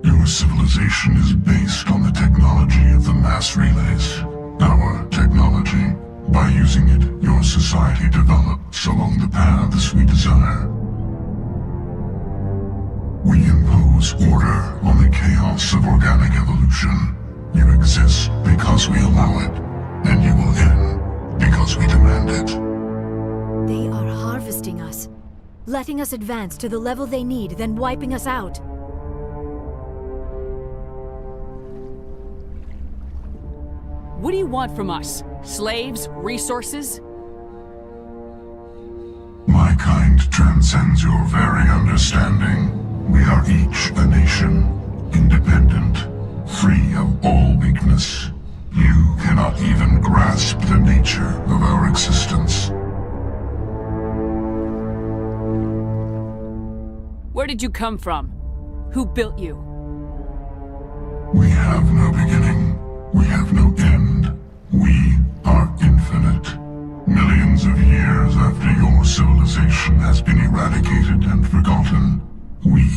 Your civilization is based on the technology of the mass relays. Our technology. By using it, your society develops along the paths we desire. We impose order on the chaos of organic evolution. You exist because we allow it, and you will end because we demand it. They are harvesting us, letting us advance to the level they need, then wiping us out. What do you want from us? Slaves? Resources? My kind transcends your very understanding. We are each a nation, independent, free of all weakness. You cannot even grasp the nature of our existence. did you come from? Who built you? We have no beginning. We have no end. We are infinite. Millions of years after your civilization has been eradicated and forgotten, we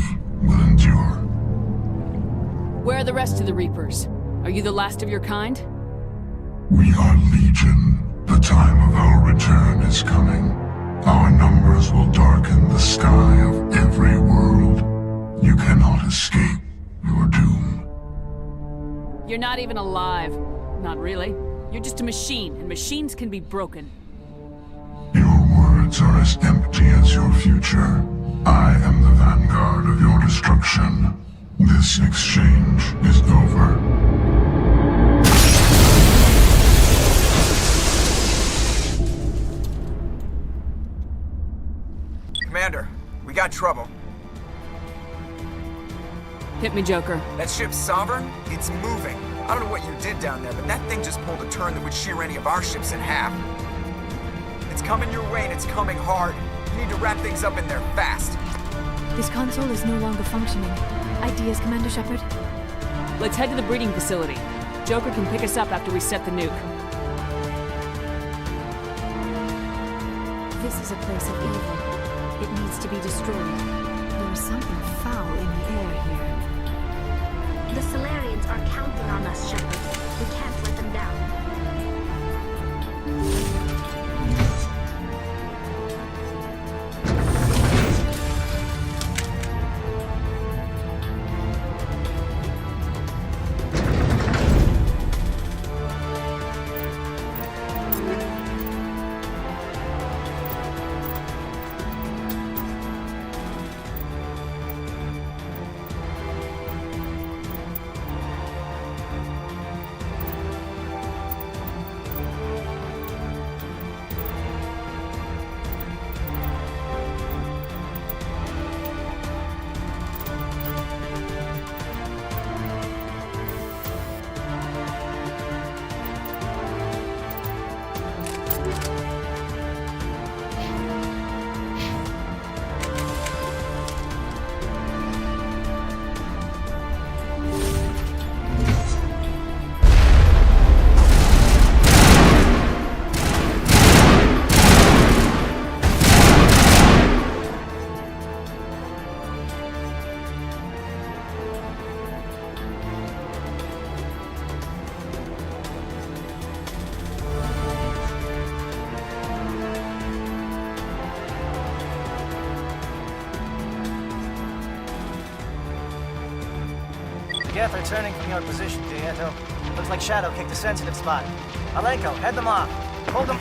will endure. Where are the rest of the Reapers? Are you the last of your kind? We are Legion. The time of our return is coming. Our numbers will darken the sky of every world. You cannot escape your doom. You're not even alive. Not really. You're just a machine, and machines can be broken. Your words are as empty as your future. I am the vanguard of your destruction. This exchange is over. Commander, we got trouble. Hit me, Joker. That ship's Sovereign? It's moving. I don't know what you did down there, but that thing just pulled a turn that would shear any of our ships in half. It's coming your way and it's coming hard. You need to wrap things up in there fast. This console is no longer functioning. Ideas, Commander Shepard? Let's head to the breeding facility. Joker can pick us up after we set the nuke. This is a place of evil. It needs to be destroyed. There is something foul in the air here. The Solarians are counting on us, Shepard. We can't let them down. Geth are turning from your position, Dieto. Looks like Shadow kicked a sensitive spot. Alenko, head them off. Hold them.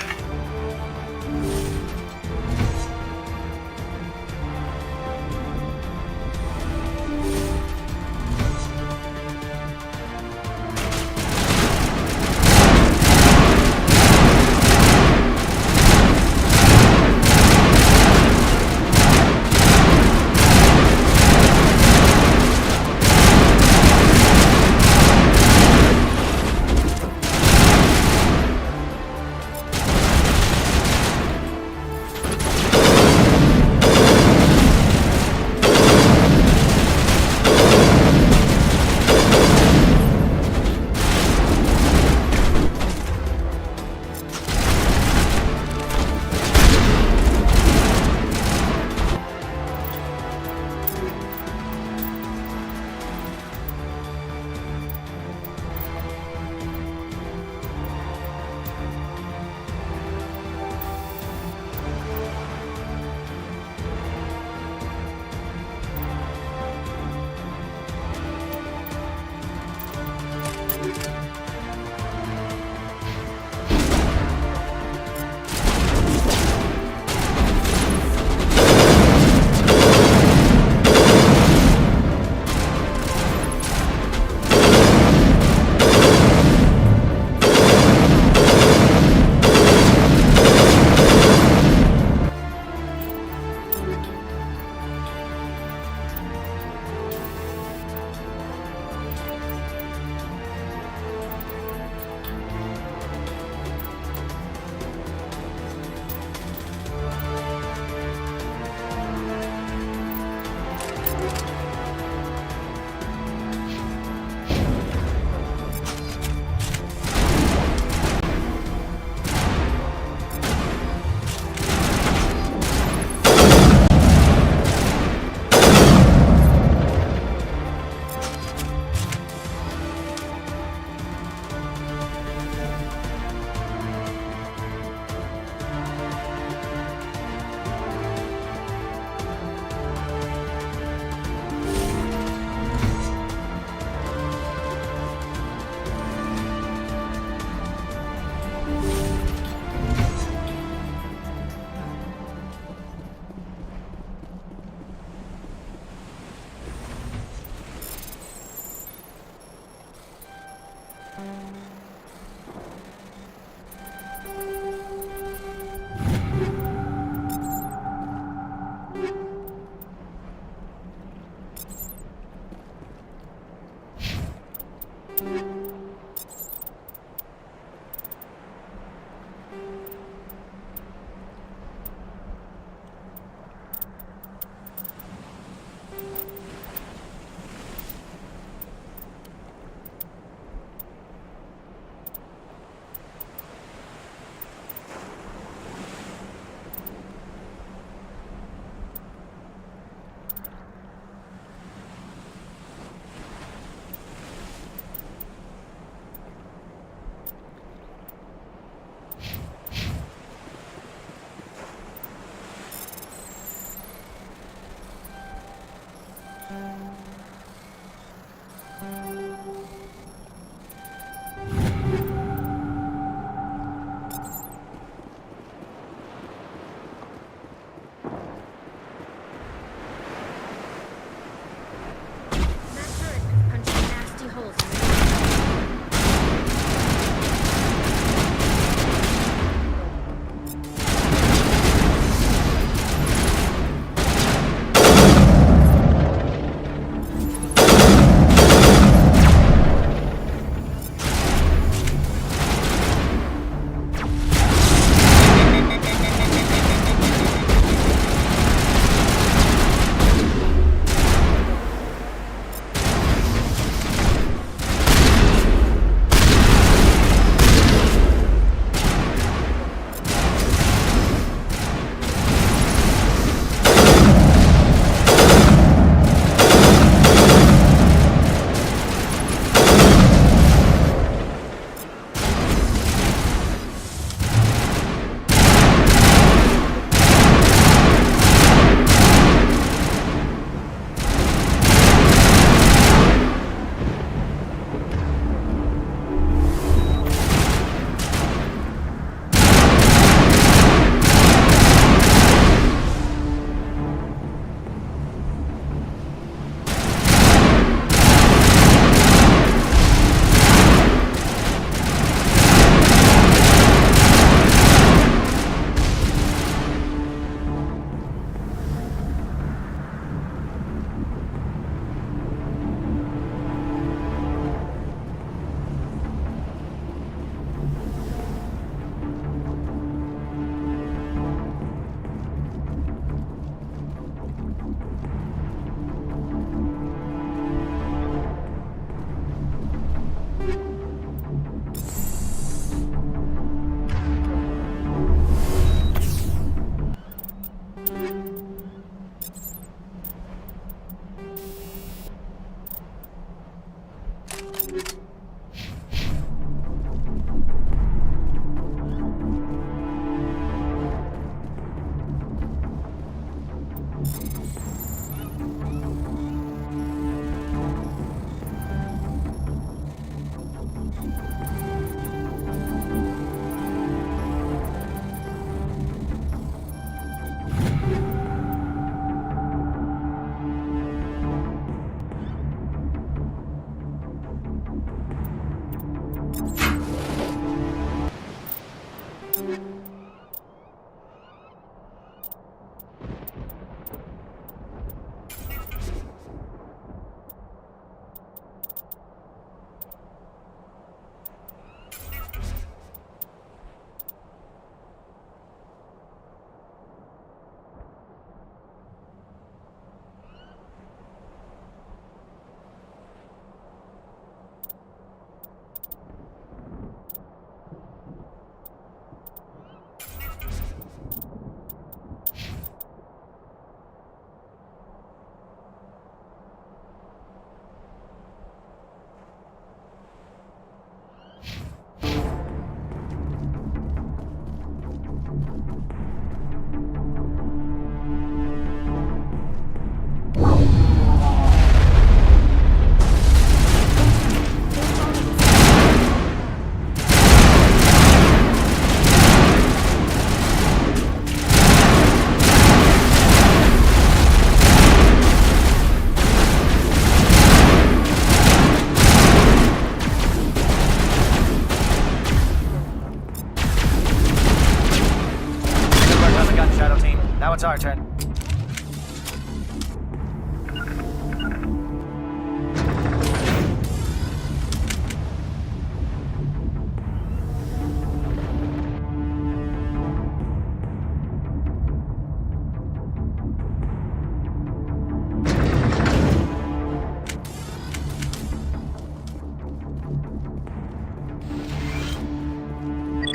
Now it's our turn.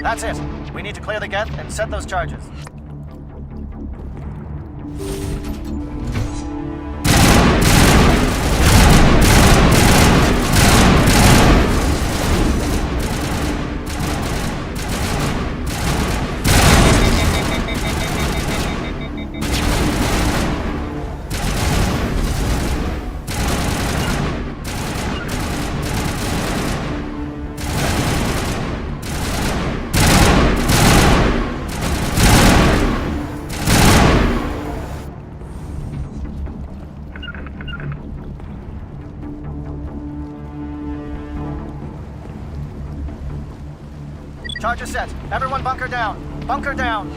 That's it. We need to clear the Geth and set those charges. Charges set. Everyone bunker down. Bunker down.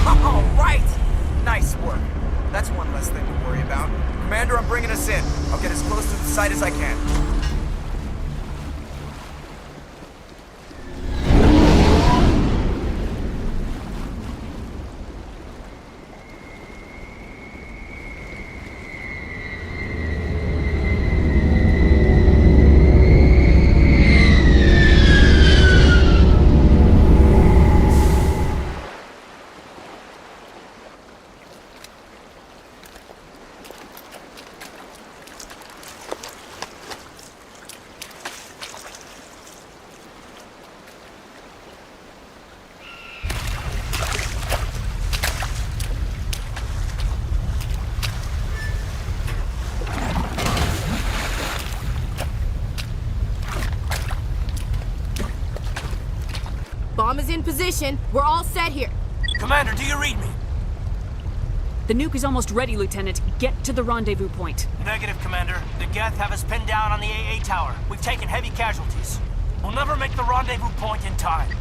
All right! Nice work. That's one less thing to worry about. Commander, I'm bringing us in. I'll get as close to the site as I can. Bomb is in position. We're all set here. Commander, do you read me? The nuke is almost ready, Lieutenant. Get to the rendezvous point. Negative, Commander. The Geth have us pinned down on the AA tower. We've taken heavy casualties. We'll never make the rendezvous point in time.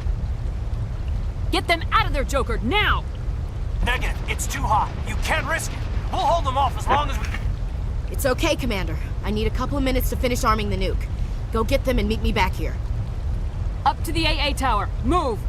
Get them out of there, Joker, now! Negative. It's too hot. You can't risk it. We'll hold them off as long as we... It's okay, Commander. I need a couple of minutes to finish arming the nuke. Go get them and meet me back here. Up to the AA tower. Move!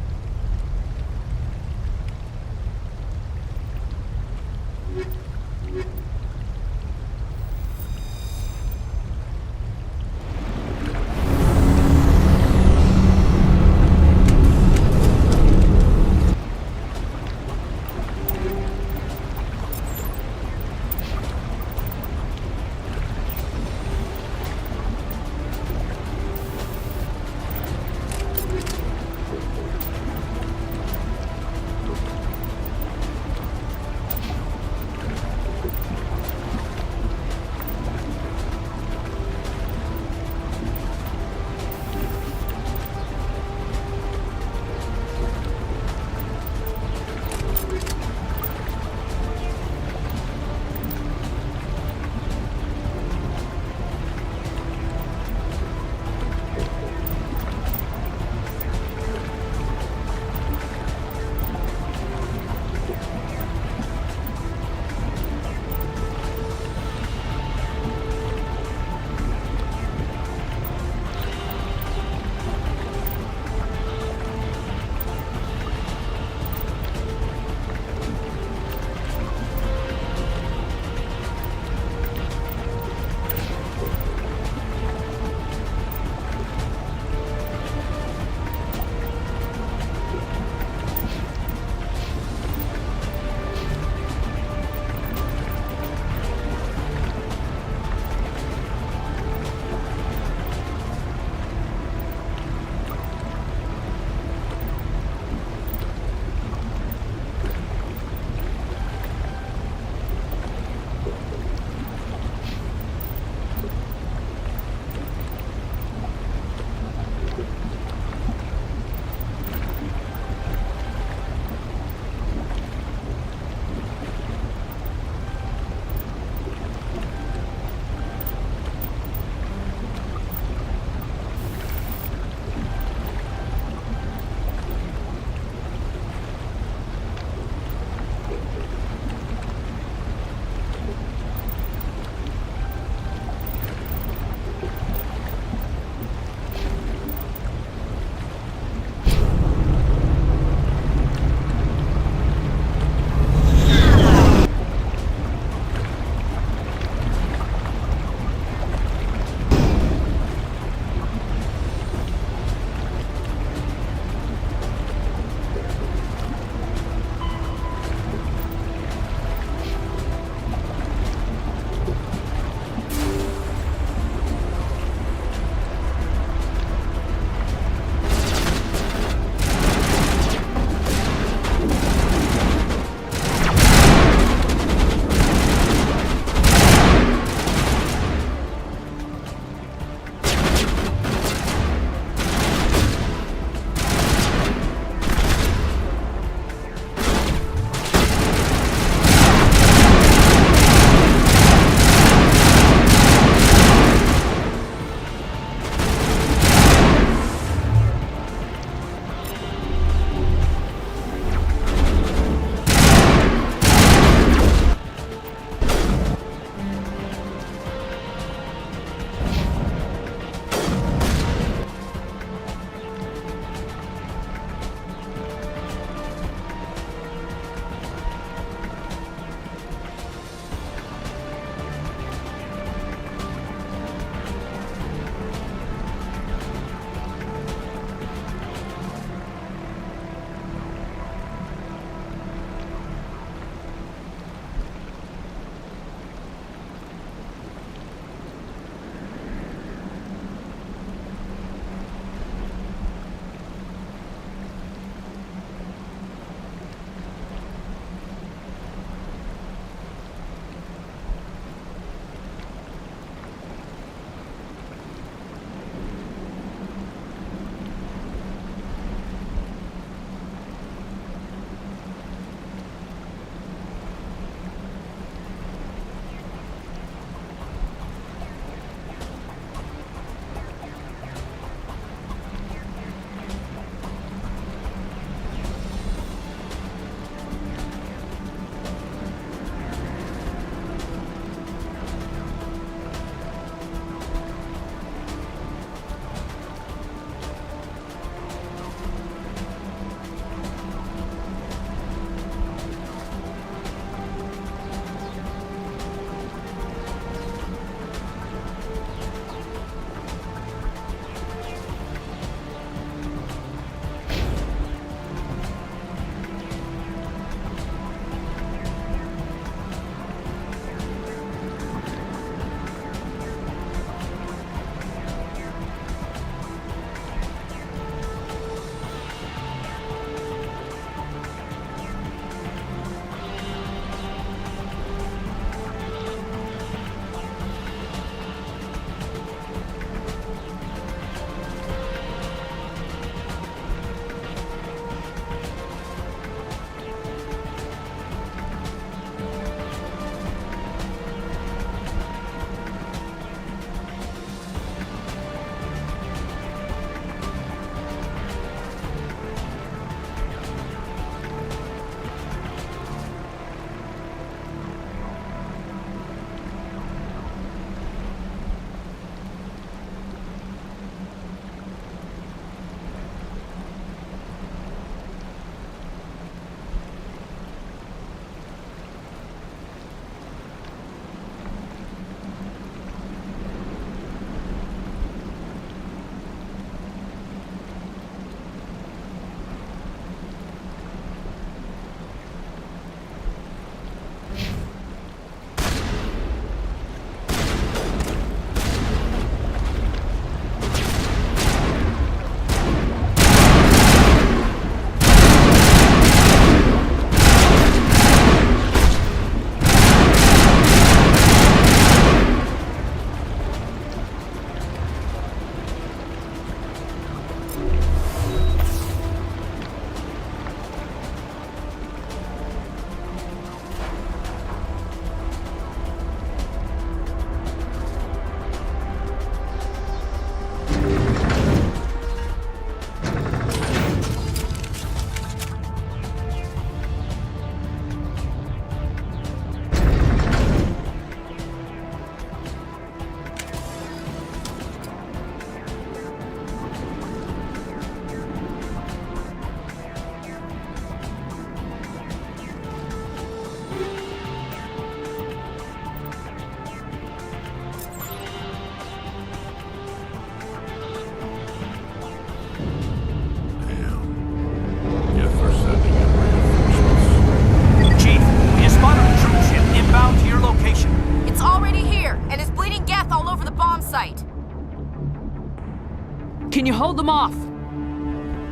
Can you hold them off?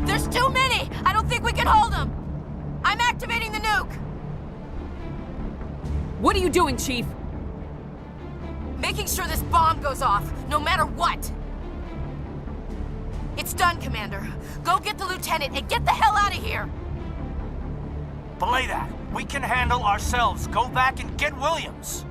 There's too many! I don't think we can hold them! I'm activating the nuke! What are you doing, Chief? Making sure this bomb goes off, no matter what! It's done, Commander. Go get the lieutenant and get the hell out of here! Belay that. We can handle ourselves. Go back and get Williams.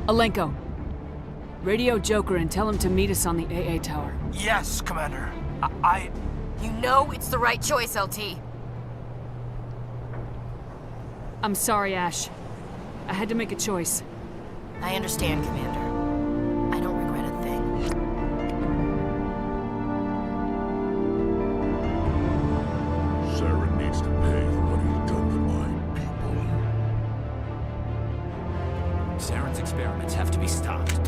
Alenko, radio Joker and tell him to meet us on the AA tower. Yes, Commander. You know it's the right choice, LT. I'm sorry, Ash. I had to make a choice. I understand, Commander. I don't regret a thing. Saren needs to pay for what he's done to my people. Saren's experiments have to be stopped.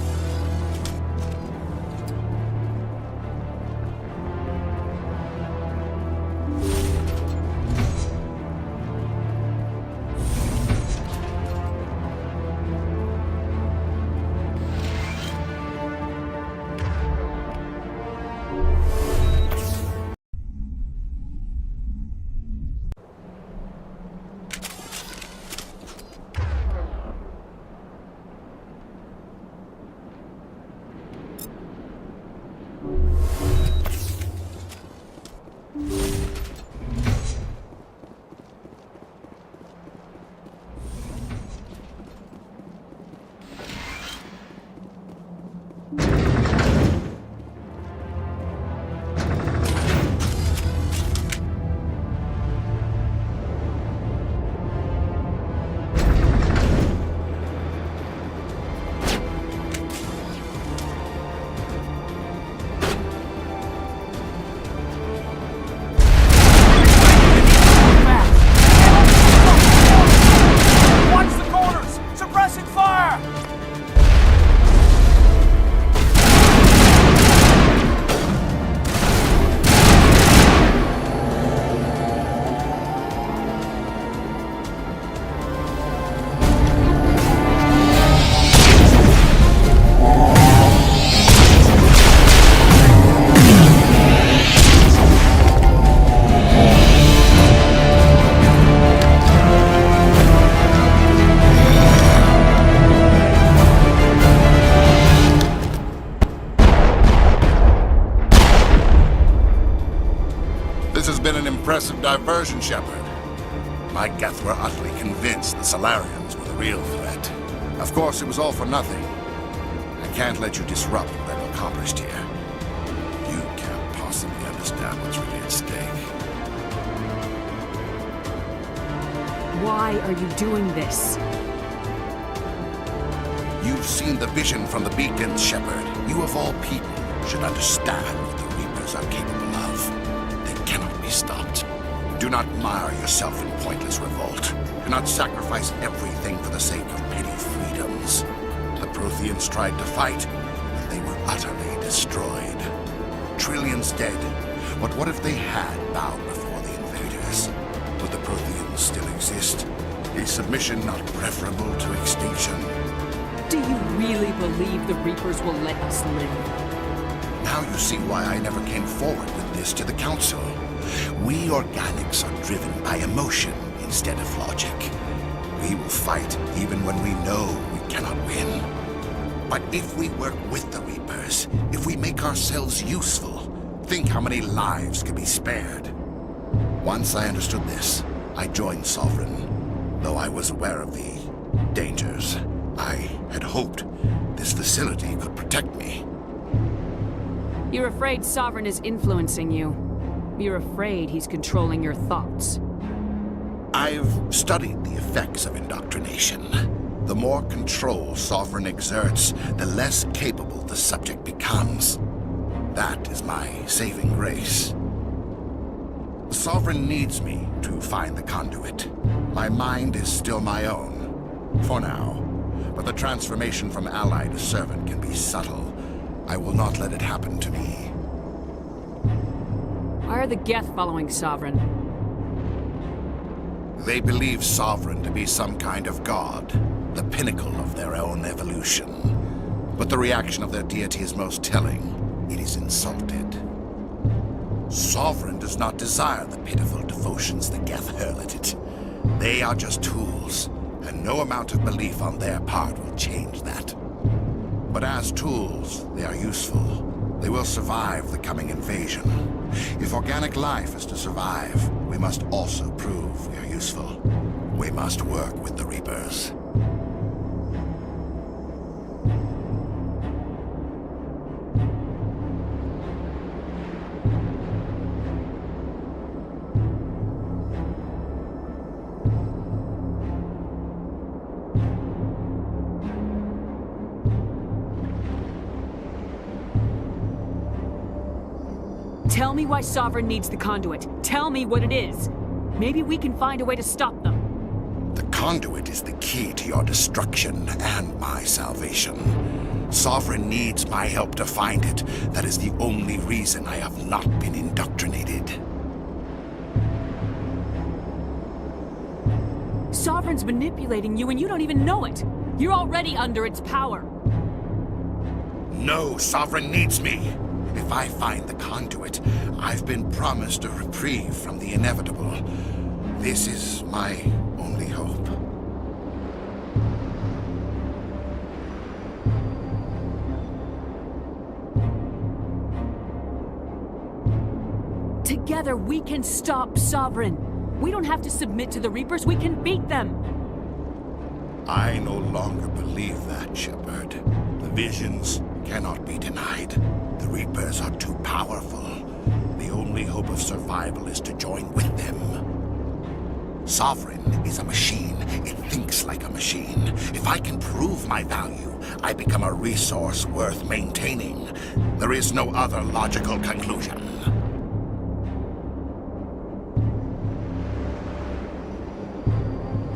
Impressive diversion, Shepard. My Geth were utterly convinced the Salarians were the real threat. Of course, it was all for nothing. I can't let you disrupt what I've accomplished here. Why are you doing this? You've seen the vision from the beacons, Shepard. You of all people should understand what the Reapers are capable of. They cannot be stopped. Do not mire yourself in pointless revolt. Do not sacrifice everything for the sake of petty freedoms. The Protheans tried to fight, and they were utterly destroyed. Trillions dead. But what if they had bowed before the invaders? Would the Protheans still exist? Is submission not preferable to extinction? Do you really believe the Reapers will let us live? Now you see why I never came forward with this to the Council. We organics are driven by emotion instead of logic. We will fight even when we know we cannot win. But if we work with the Reapers, if we make ourselves useful, think how many lives could be spared. Once I understood this, I joined Sovereign, though I was aware of the dangers. I had hoped this facility could protect me. You're afraid Sovereign is influencing you. You're afraid he's controlling your thoughts. I've studied the effects of indoctrination. The more control Sovereign exerts, the less capable the subject becomes. That is my saving grace. Sovereign needs me to find the conduit. My mind is still my own, for now. But the transformation from ally to servant can be subtle. I will not let it happen to me. Why are the Geth following Sovereign? They believe Sovereign to be some kind of god, the pinnacle of their own evolution. But the reaction of their deity is most telling. It is insulted. Sovereign does not desire the pitiful devotions the Geth hurl at it. They are just tools, and no amount of belief on their part will change that. But as tools, they are useful. They will survive the coming invasion. If organic life is to survive, we must also prove we are useful. We must work with the Reapers. Tell me why Sovereign needs the conduit. Tell me what it is. Maybe we can find a way to stop them. The conduit is the key to your destruction and my salvation. Sovereign needs my help to find it. That is the only reason I have not been indoctrinated. Sovereign's manipulating you and you don't even know it. You're already under its power. No, Sovereign needs me. If I find the conduit, I've been promised a reprieve from the inevitable. This is my only hope. Together we can stop Sovereign. We don't have to submit to the Reapers, we can beat them. I no longer believe that, Shepard. The visions cannot be denied. The Reapers are too powerful. The only hope of survival is to join with them. Sovereign is a machine. It thinks like a machine. If I can prove my value, I become a resource worth maintaining. There is no other logical conclusion.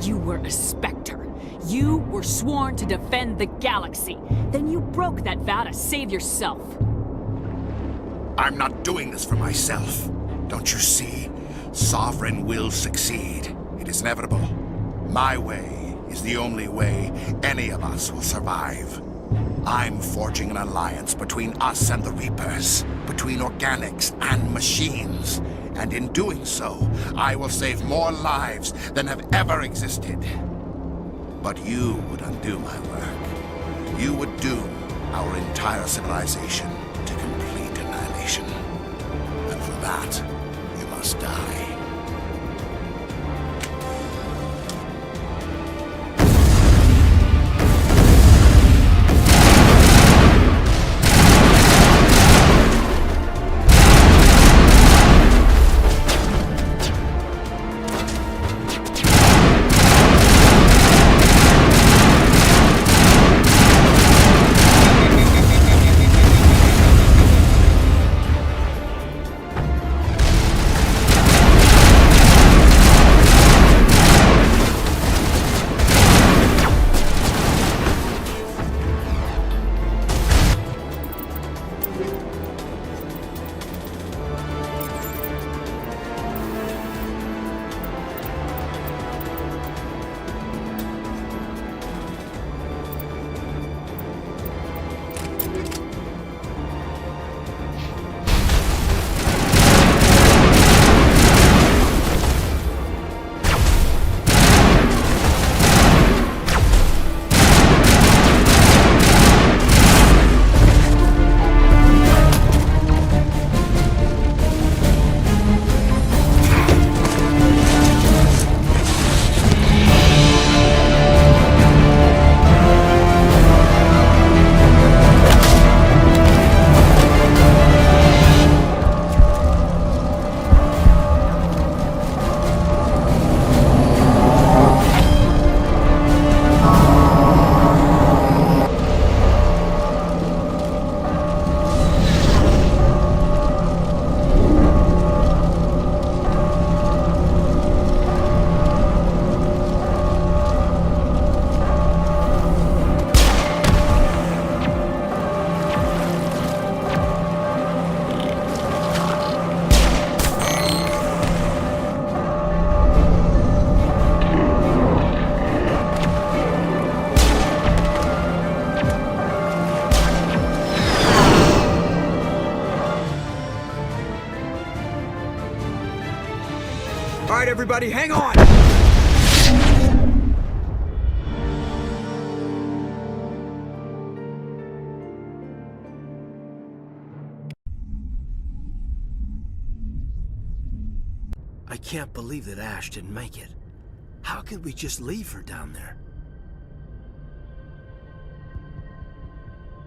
You were a Spectre. You were sworn to defend the galaxy. Then you broke that vow to save yourself. I'm not doing this for myself. Don't you see? Sovereign will succeed. It is inevitable. My way is the only way any of us will survive. I'm forging an alliance between us and the Reapers, between organics and machines. And in doing so, I will save more lives than have ever existed. But you would undo my work. You would doom our entire civilization to complete annihilation. And for that, you must die. Alright, everybody, hang on! I can't believe that Ash didn't make it. How could we just leave her down there?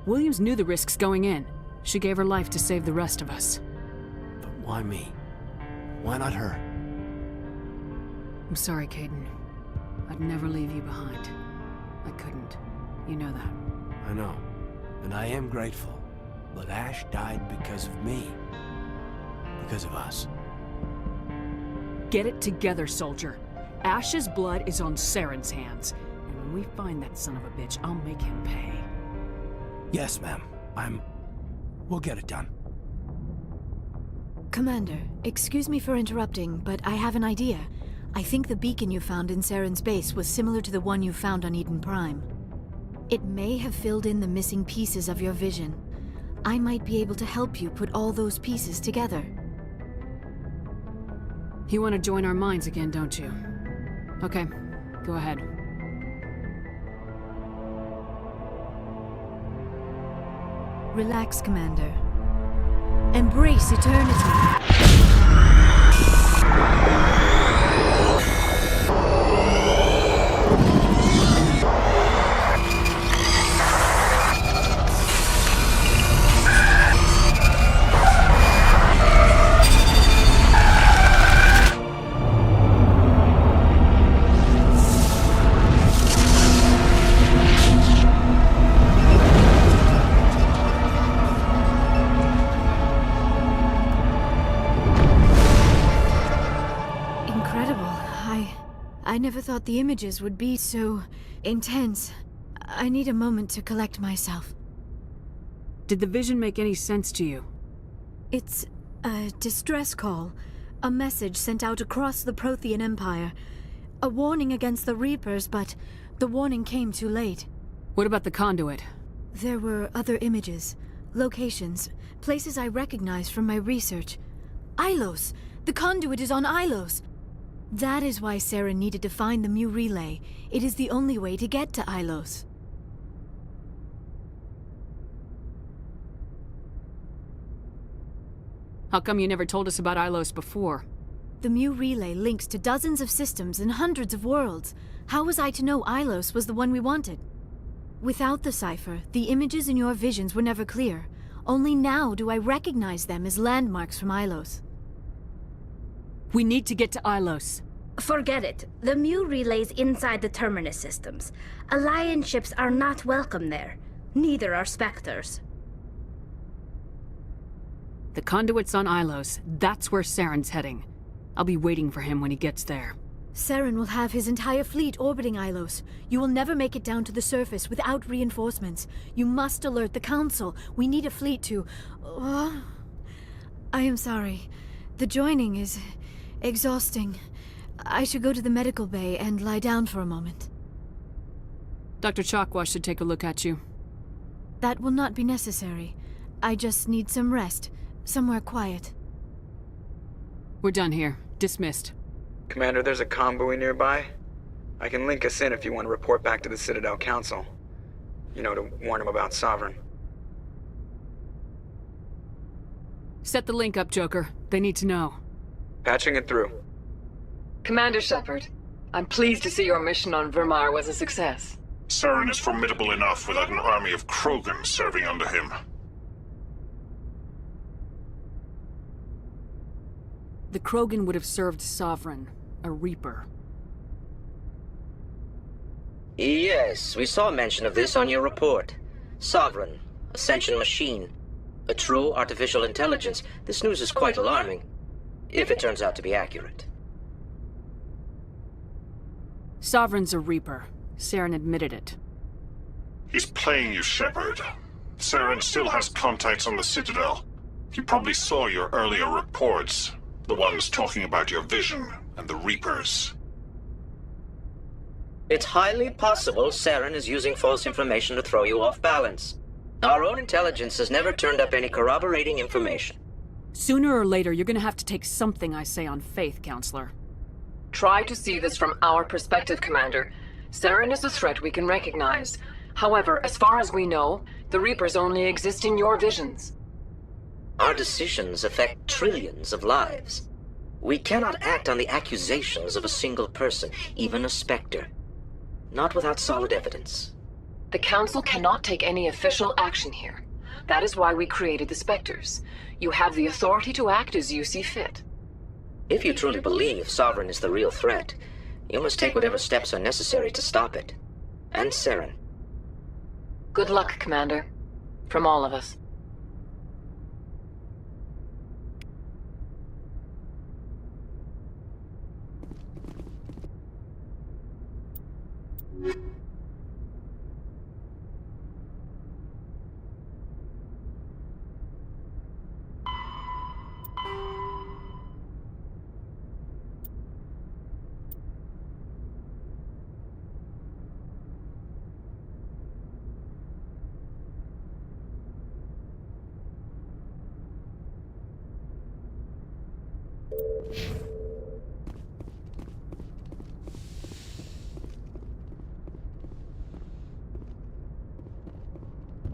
Williams knew the risks going in. She gave her life to save the rest of us. But why me? Why not her? I'm sorry, Caden. I'd never leave you behind. I couldn't. You know that. I know. And I am grateful. But Ash died because of me. Because of us. Get it together, soldier. Ash's blood is on Saren's hands. And when we find that son of a bitch, I'll make him pay. Yes, ma'am. We'll get it done. Commander, excuse me for interrupting, but I have an idea. I think the beacon you found in Saren's base was similar to the one you found on Eden Prime. It may have filled in the missing pieces of your vision. I might be able to help you put all those pieces together. You want to join our minds again, don't you? Okay, go ahead. Relax, Commander. Embrace eternity. I never thought the images would be so intense. I need a moment to collect myself. Did the vision make any sense to you? It's a distress call. A message sent out across the Prothean Empire. A warning against the Reapers, but the warning came too late. What about the conduit? There were other images, locations, places I recognized from my research. Ilos! The conduit is on Ilos! That is why Saren needed to find the Mu relay. It is the only way to get to Ilos. How come you never told us about Ilos before? The Mu relay links to dozens of systems and hundreds of worlds. How was I to know Ilos was the one we wanted? Without the cipher, the images in your visions were never clear. Only now do I recognize them as landmarks from Ilos. We need to get to Ilos. Forget it. The Mu relay's inside the Terminus systems. Alliance ships are not welcome there. Neither are Spectres. The conduit's on Ilos. That's where Saren's heading. I'll be waiting for him when he gets there. Saren will have his entire fleet orbiting Ilos. You will never make it down to the surface without reinforcements. You must alert the Council. We need a fleet to... I am sorry. The joining is... exhausting. I should go to the medical bay and lie down for a moment. Dr. Chakwas should take a look at you. That will not be necessary. I just need some rest. Somewhere quiet. We're done here. Dismissed. Commander, there's a convoy nearby. I can link us in if you want to report back to the Citadel Council. You know, to warn them about Sovereign. Set the link up, Joker. They need to know. Patching it through. Commander Shepard, I'm pleased to see your mission on Vermar was a success. Saren is formidable enough without an army of Krogan serving under him. The Krogan would have served Sovereign, a Reaper. Yes, we saw mention of this on your report. Sovereign, Ascension machine, a true artificial intelligence. This news is quite alarming, if it turns out to be accurate. Sovereign's a Reaper. Saren admitted it. He's playing you, Shepard. Saren still has contacts on the Citadel. He probably saw your earlier reports. The ones talking about your vision and the Reapers. It's highly possible Saren is using false information to throw you off balance. Our own intelligence has never turned up any corroborating information. Sooner or later, you're gonna have to take something I say on faith, Counselor. Try to see this from our perspective, Commander. Saren is a threat we can recognize. However, as far as we know, the Reapers only exist in your visions. Our decisions affect trillions of lives. We cannot act on the accusations of a single person, even a Spectre. Not without solid evidence. The Council cannot take any official action here. That is why we created the Spectres. You have the authority to act as you see fit. If you truly believe Sovereign is the real threat, you must take whatever steps are necessary to stop it. And Saren. Good luck, Commander. From all of us.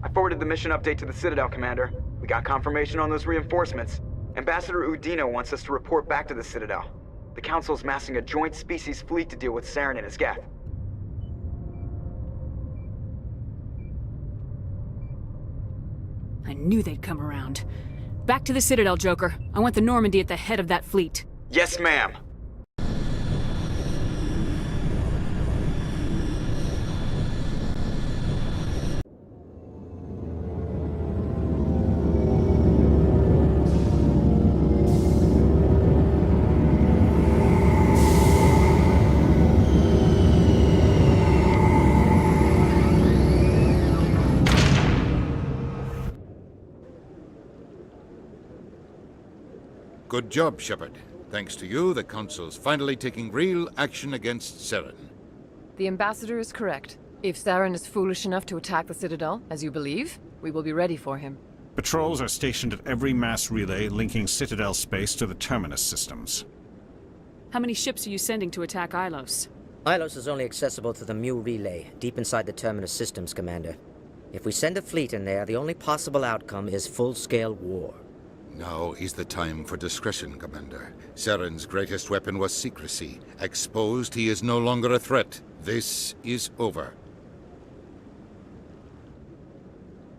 I forwarded the mission update to the Citadel, Commander. We got confirmation on those reinforcements. Ambassador Udina wants us to report back to the Citadel. The Council's massing a joint species fleet to deal with Saren and his Geth. I knew they'd come around. Back to the Citadel, Joker. I want the Normandy at the head of that fleet. Yes, ma'am. Good job, Shepard. Thanks to you, the Council's finally taking real action against Saren. The Ambassador is correct. If Saren is foolish enough to attack the Citadel, as you believe, we will be ready for him. Patrols are stationed at every mass relay linking Citadel space to the Terminus systems. How many ships are you sending to attack Ilos? Ilos is only accessible through the Mu relay, deep inside the Terminus systems, Commander. If we send a fleet in there, the only possible outcome is full-scale war. Now is the time for discretion, Commander. Saren's greatest weapon was secrecy. Exposed, he is no longer a threat. This is over.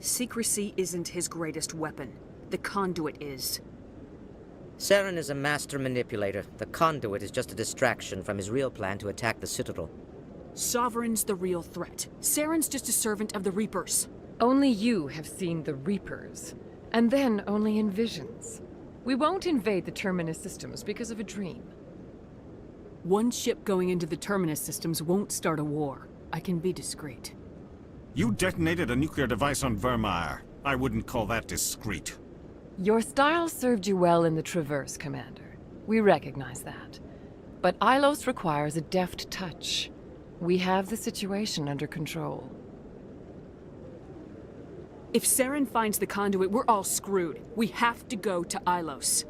Secrecy isn't his greatest weapon. The conduit is. Saren is a master manipulator. The conduit is just a distraction from his real plan to attack the Citadel. Sovereign's the real threat. Saren's just a servant of the Reapers. Only you have seen the Reapers. And then only in visions. We won't invade the Terminus systems because of a dream. One ship going into the Terminus systems won't start a war. I can be discreet. You detonated a nuclear device on Vermeer. I wouldn't call that discreet. Your style served you well in the Traverse, Commander. We recognize that. But Ilos requires a deft touch. We have the situation under control. If Saren finds the conduit, we're all screwed. We have to go to Ilos.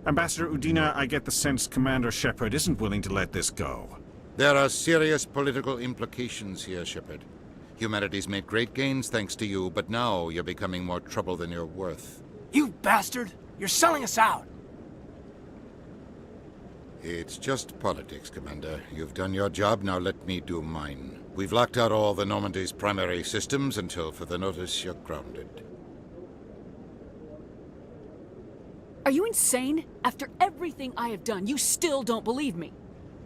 Ambassador Udina, I get the sense Commander Shepard isn't willing to let this go. There are serious political implications here, Shepard. Humanity's made great gains thanks to you, but now you're becoming more trouble than you're worth. You bastard! You're selling us out! It's just politics, Commander. You've done your job, now let me do mine. We've locked out all the Normandy's primary systems until further notice you're grounded. Are you insane? After everything I have done, you still don't believe me.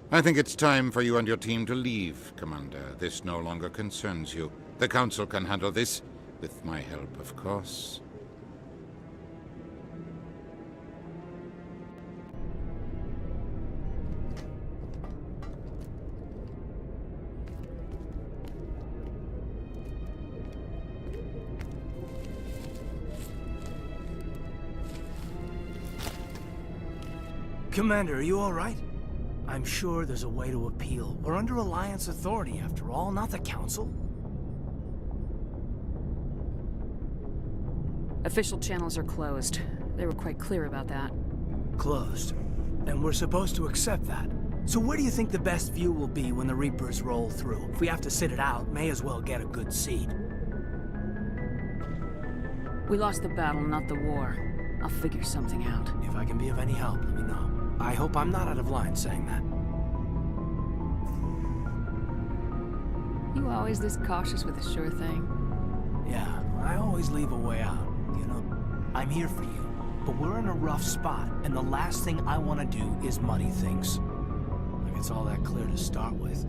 I think it's time for you and your team to leave, Commander. This no longer concerns you. The Council can handle this, with my help, of course. Commander, are you all right? I'm sure there's a way to appeal. We're under Alliance authority, after all, not the Council. Official channels are closed. They were quite clear about that. Closed. and we're supposed to accept that. So where do you think the best view will be when the Reapers roll through? If we have to sit it out, may as well get a good seat. We lost the battle, not the war. I'll figure something out. If I can be of any help, let me know. I hope I'm not out of line saying that. You always this cautious with a sure thing? Yeah, I always leave a way out, you know? I'm here for you, but we're in a rough spot, and the last thing I want to do is muddy things. Like it's all that clear to start with.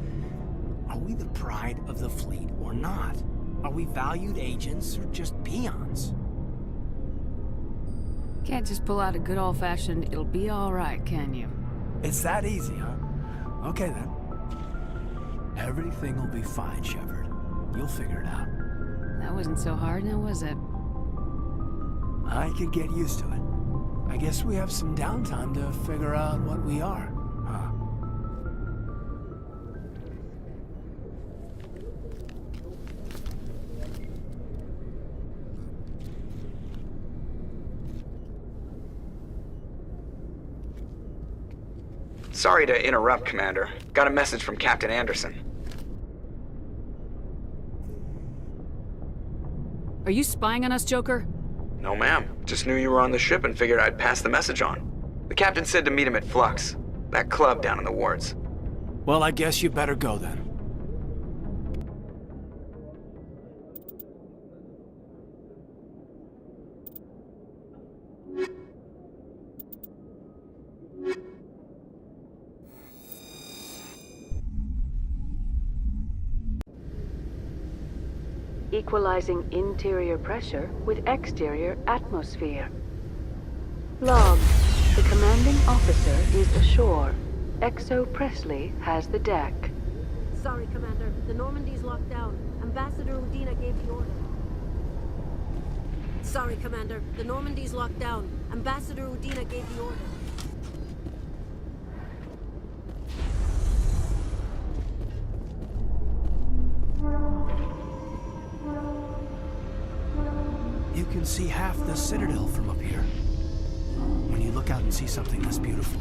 Are we the pride of the fleet or not? Are we valued agents or just peons? Can't just pull out a good old-fashioned, it'll be all right, can you? It's that easy, huh? Okay, then. Everything will be fine, Shepard. You'll figure it out. That wasn't so hard, now was it? I could get used to it. I guess we have some downtime to figure out what we are, huh? Sorry to interrupt, Commander. Got a message from Captain Anderson. Are you spying on us, Joker? No, ma'am. Just knew you were on the ship and figured I'd pass the message on. The captain said to meet him at Flux, that club down in the wards. Well, I guess you better go then. Equalizing interior pressure with exterior atmosphere. Log. The commanding officer is ashore. Exo Presley has the deck. Sorry, Commander. The Normandy's locked down. Ambassador Udina gave the order. Sorry, Commander. The Normandy's locked down. Ambassador Udina gave the order. You can see half the Citadel from up here. When you look out and see something this beautiful,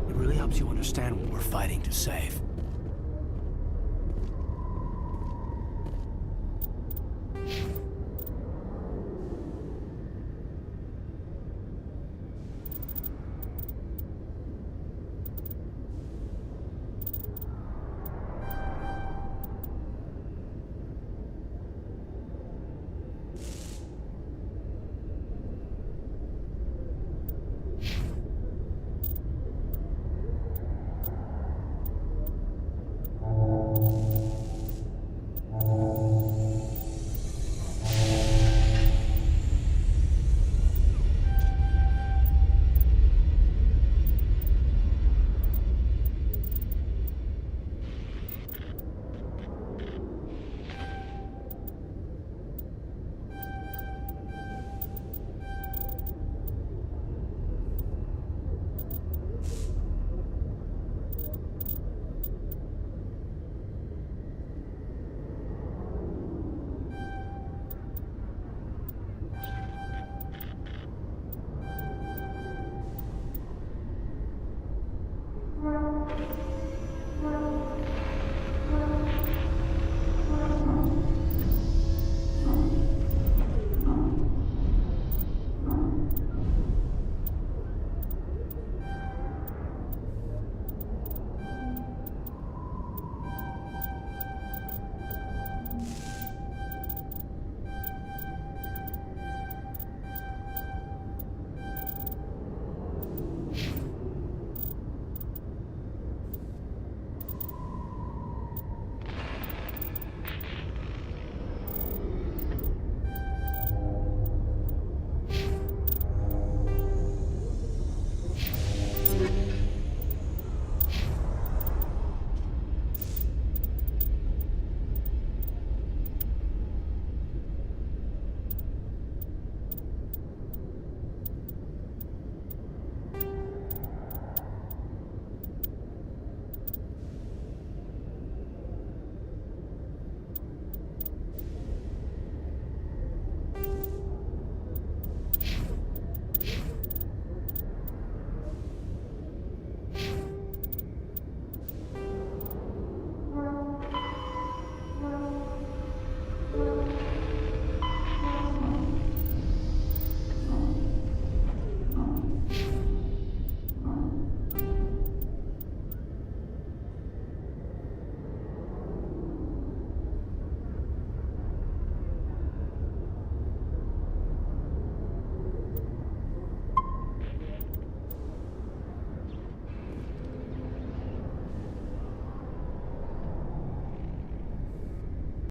it really helps you understand what we're fighting to save.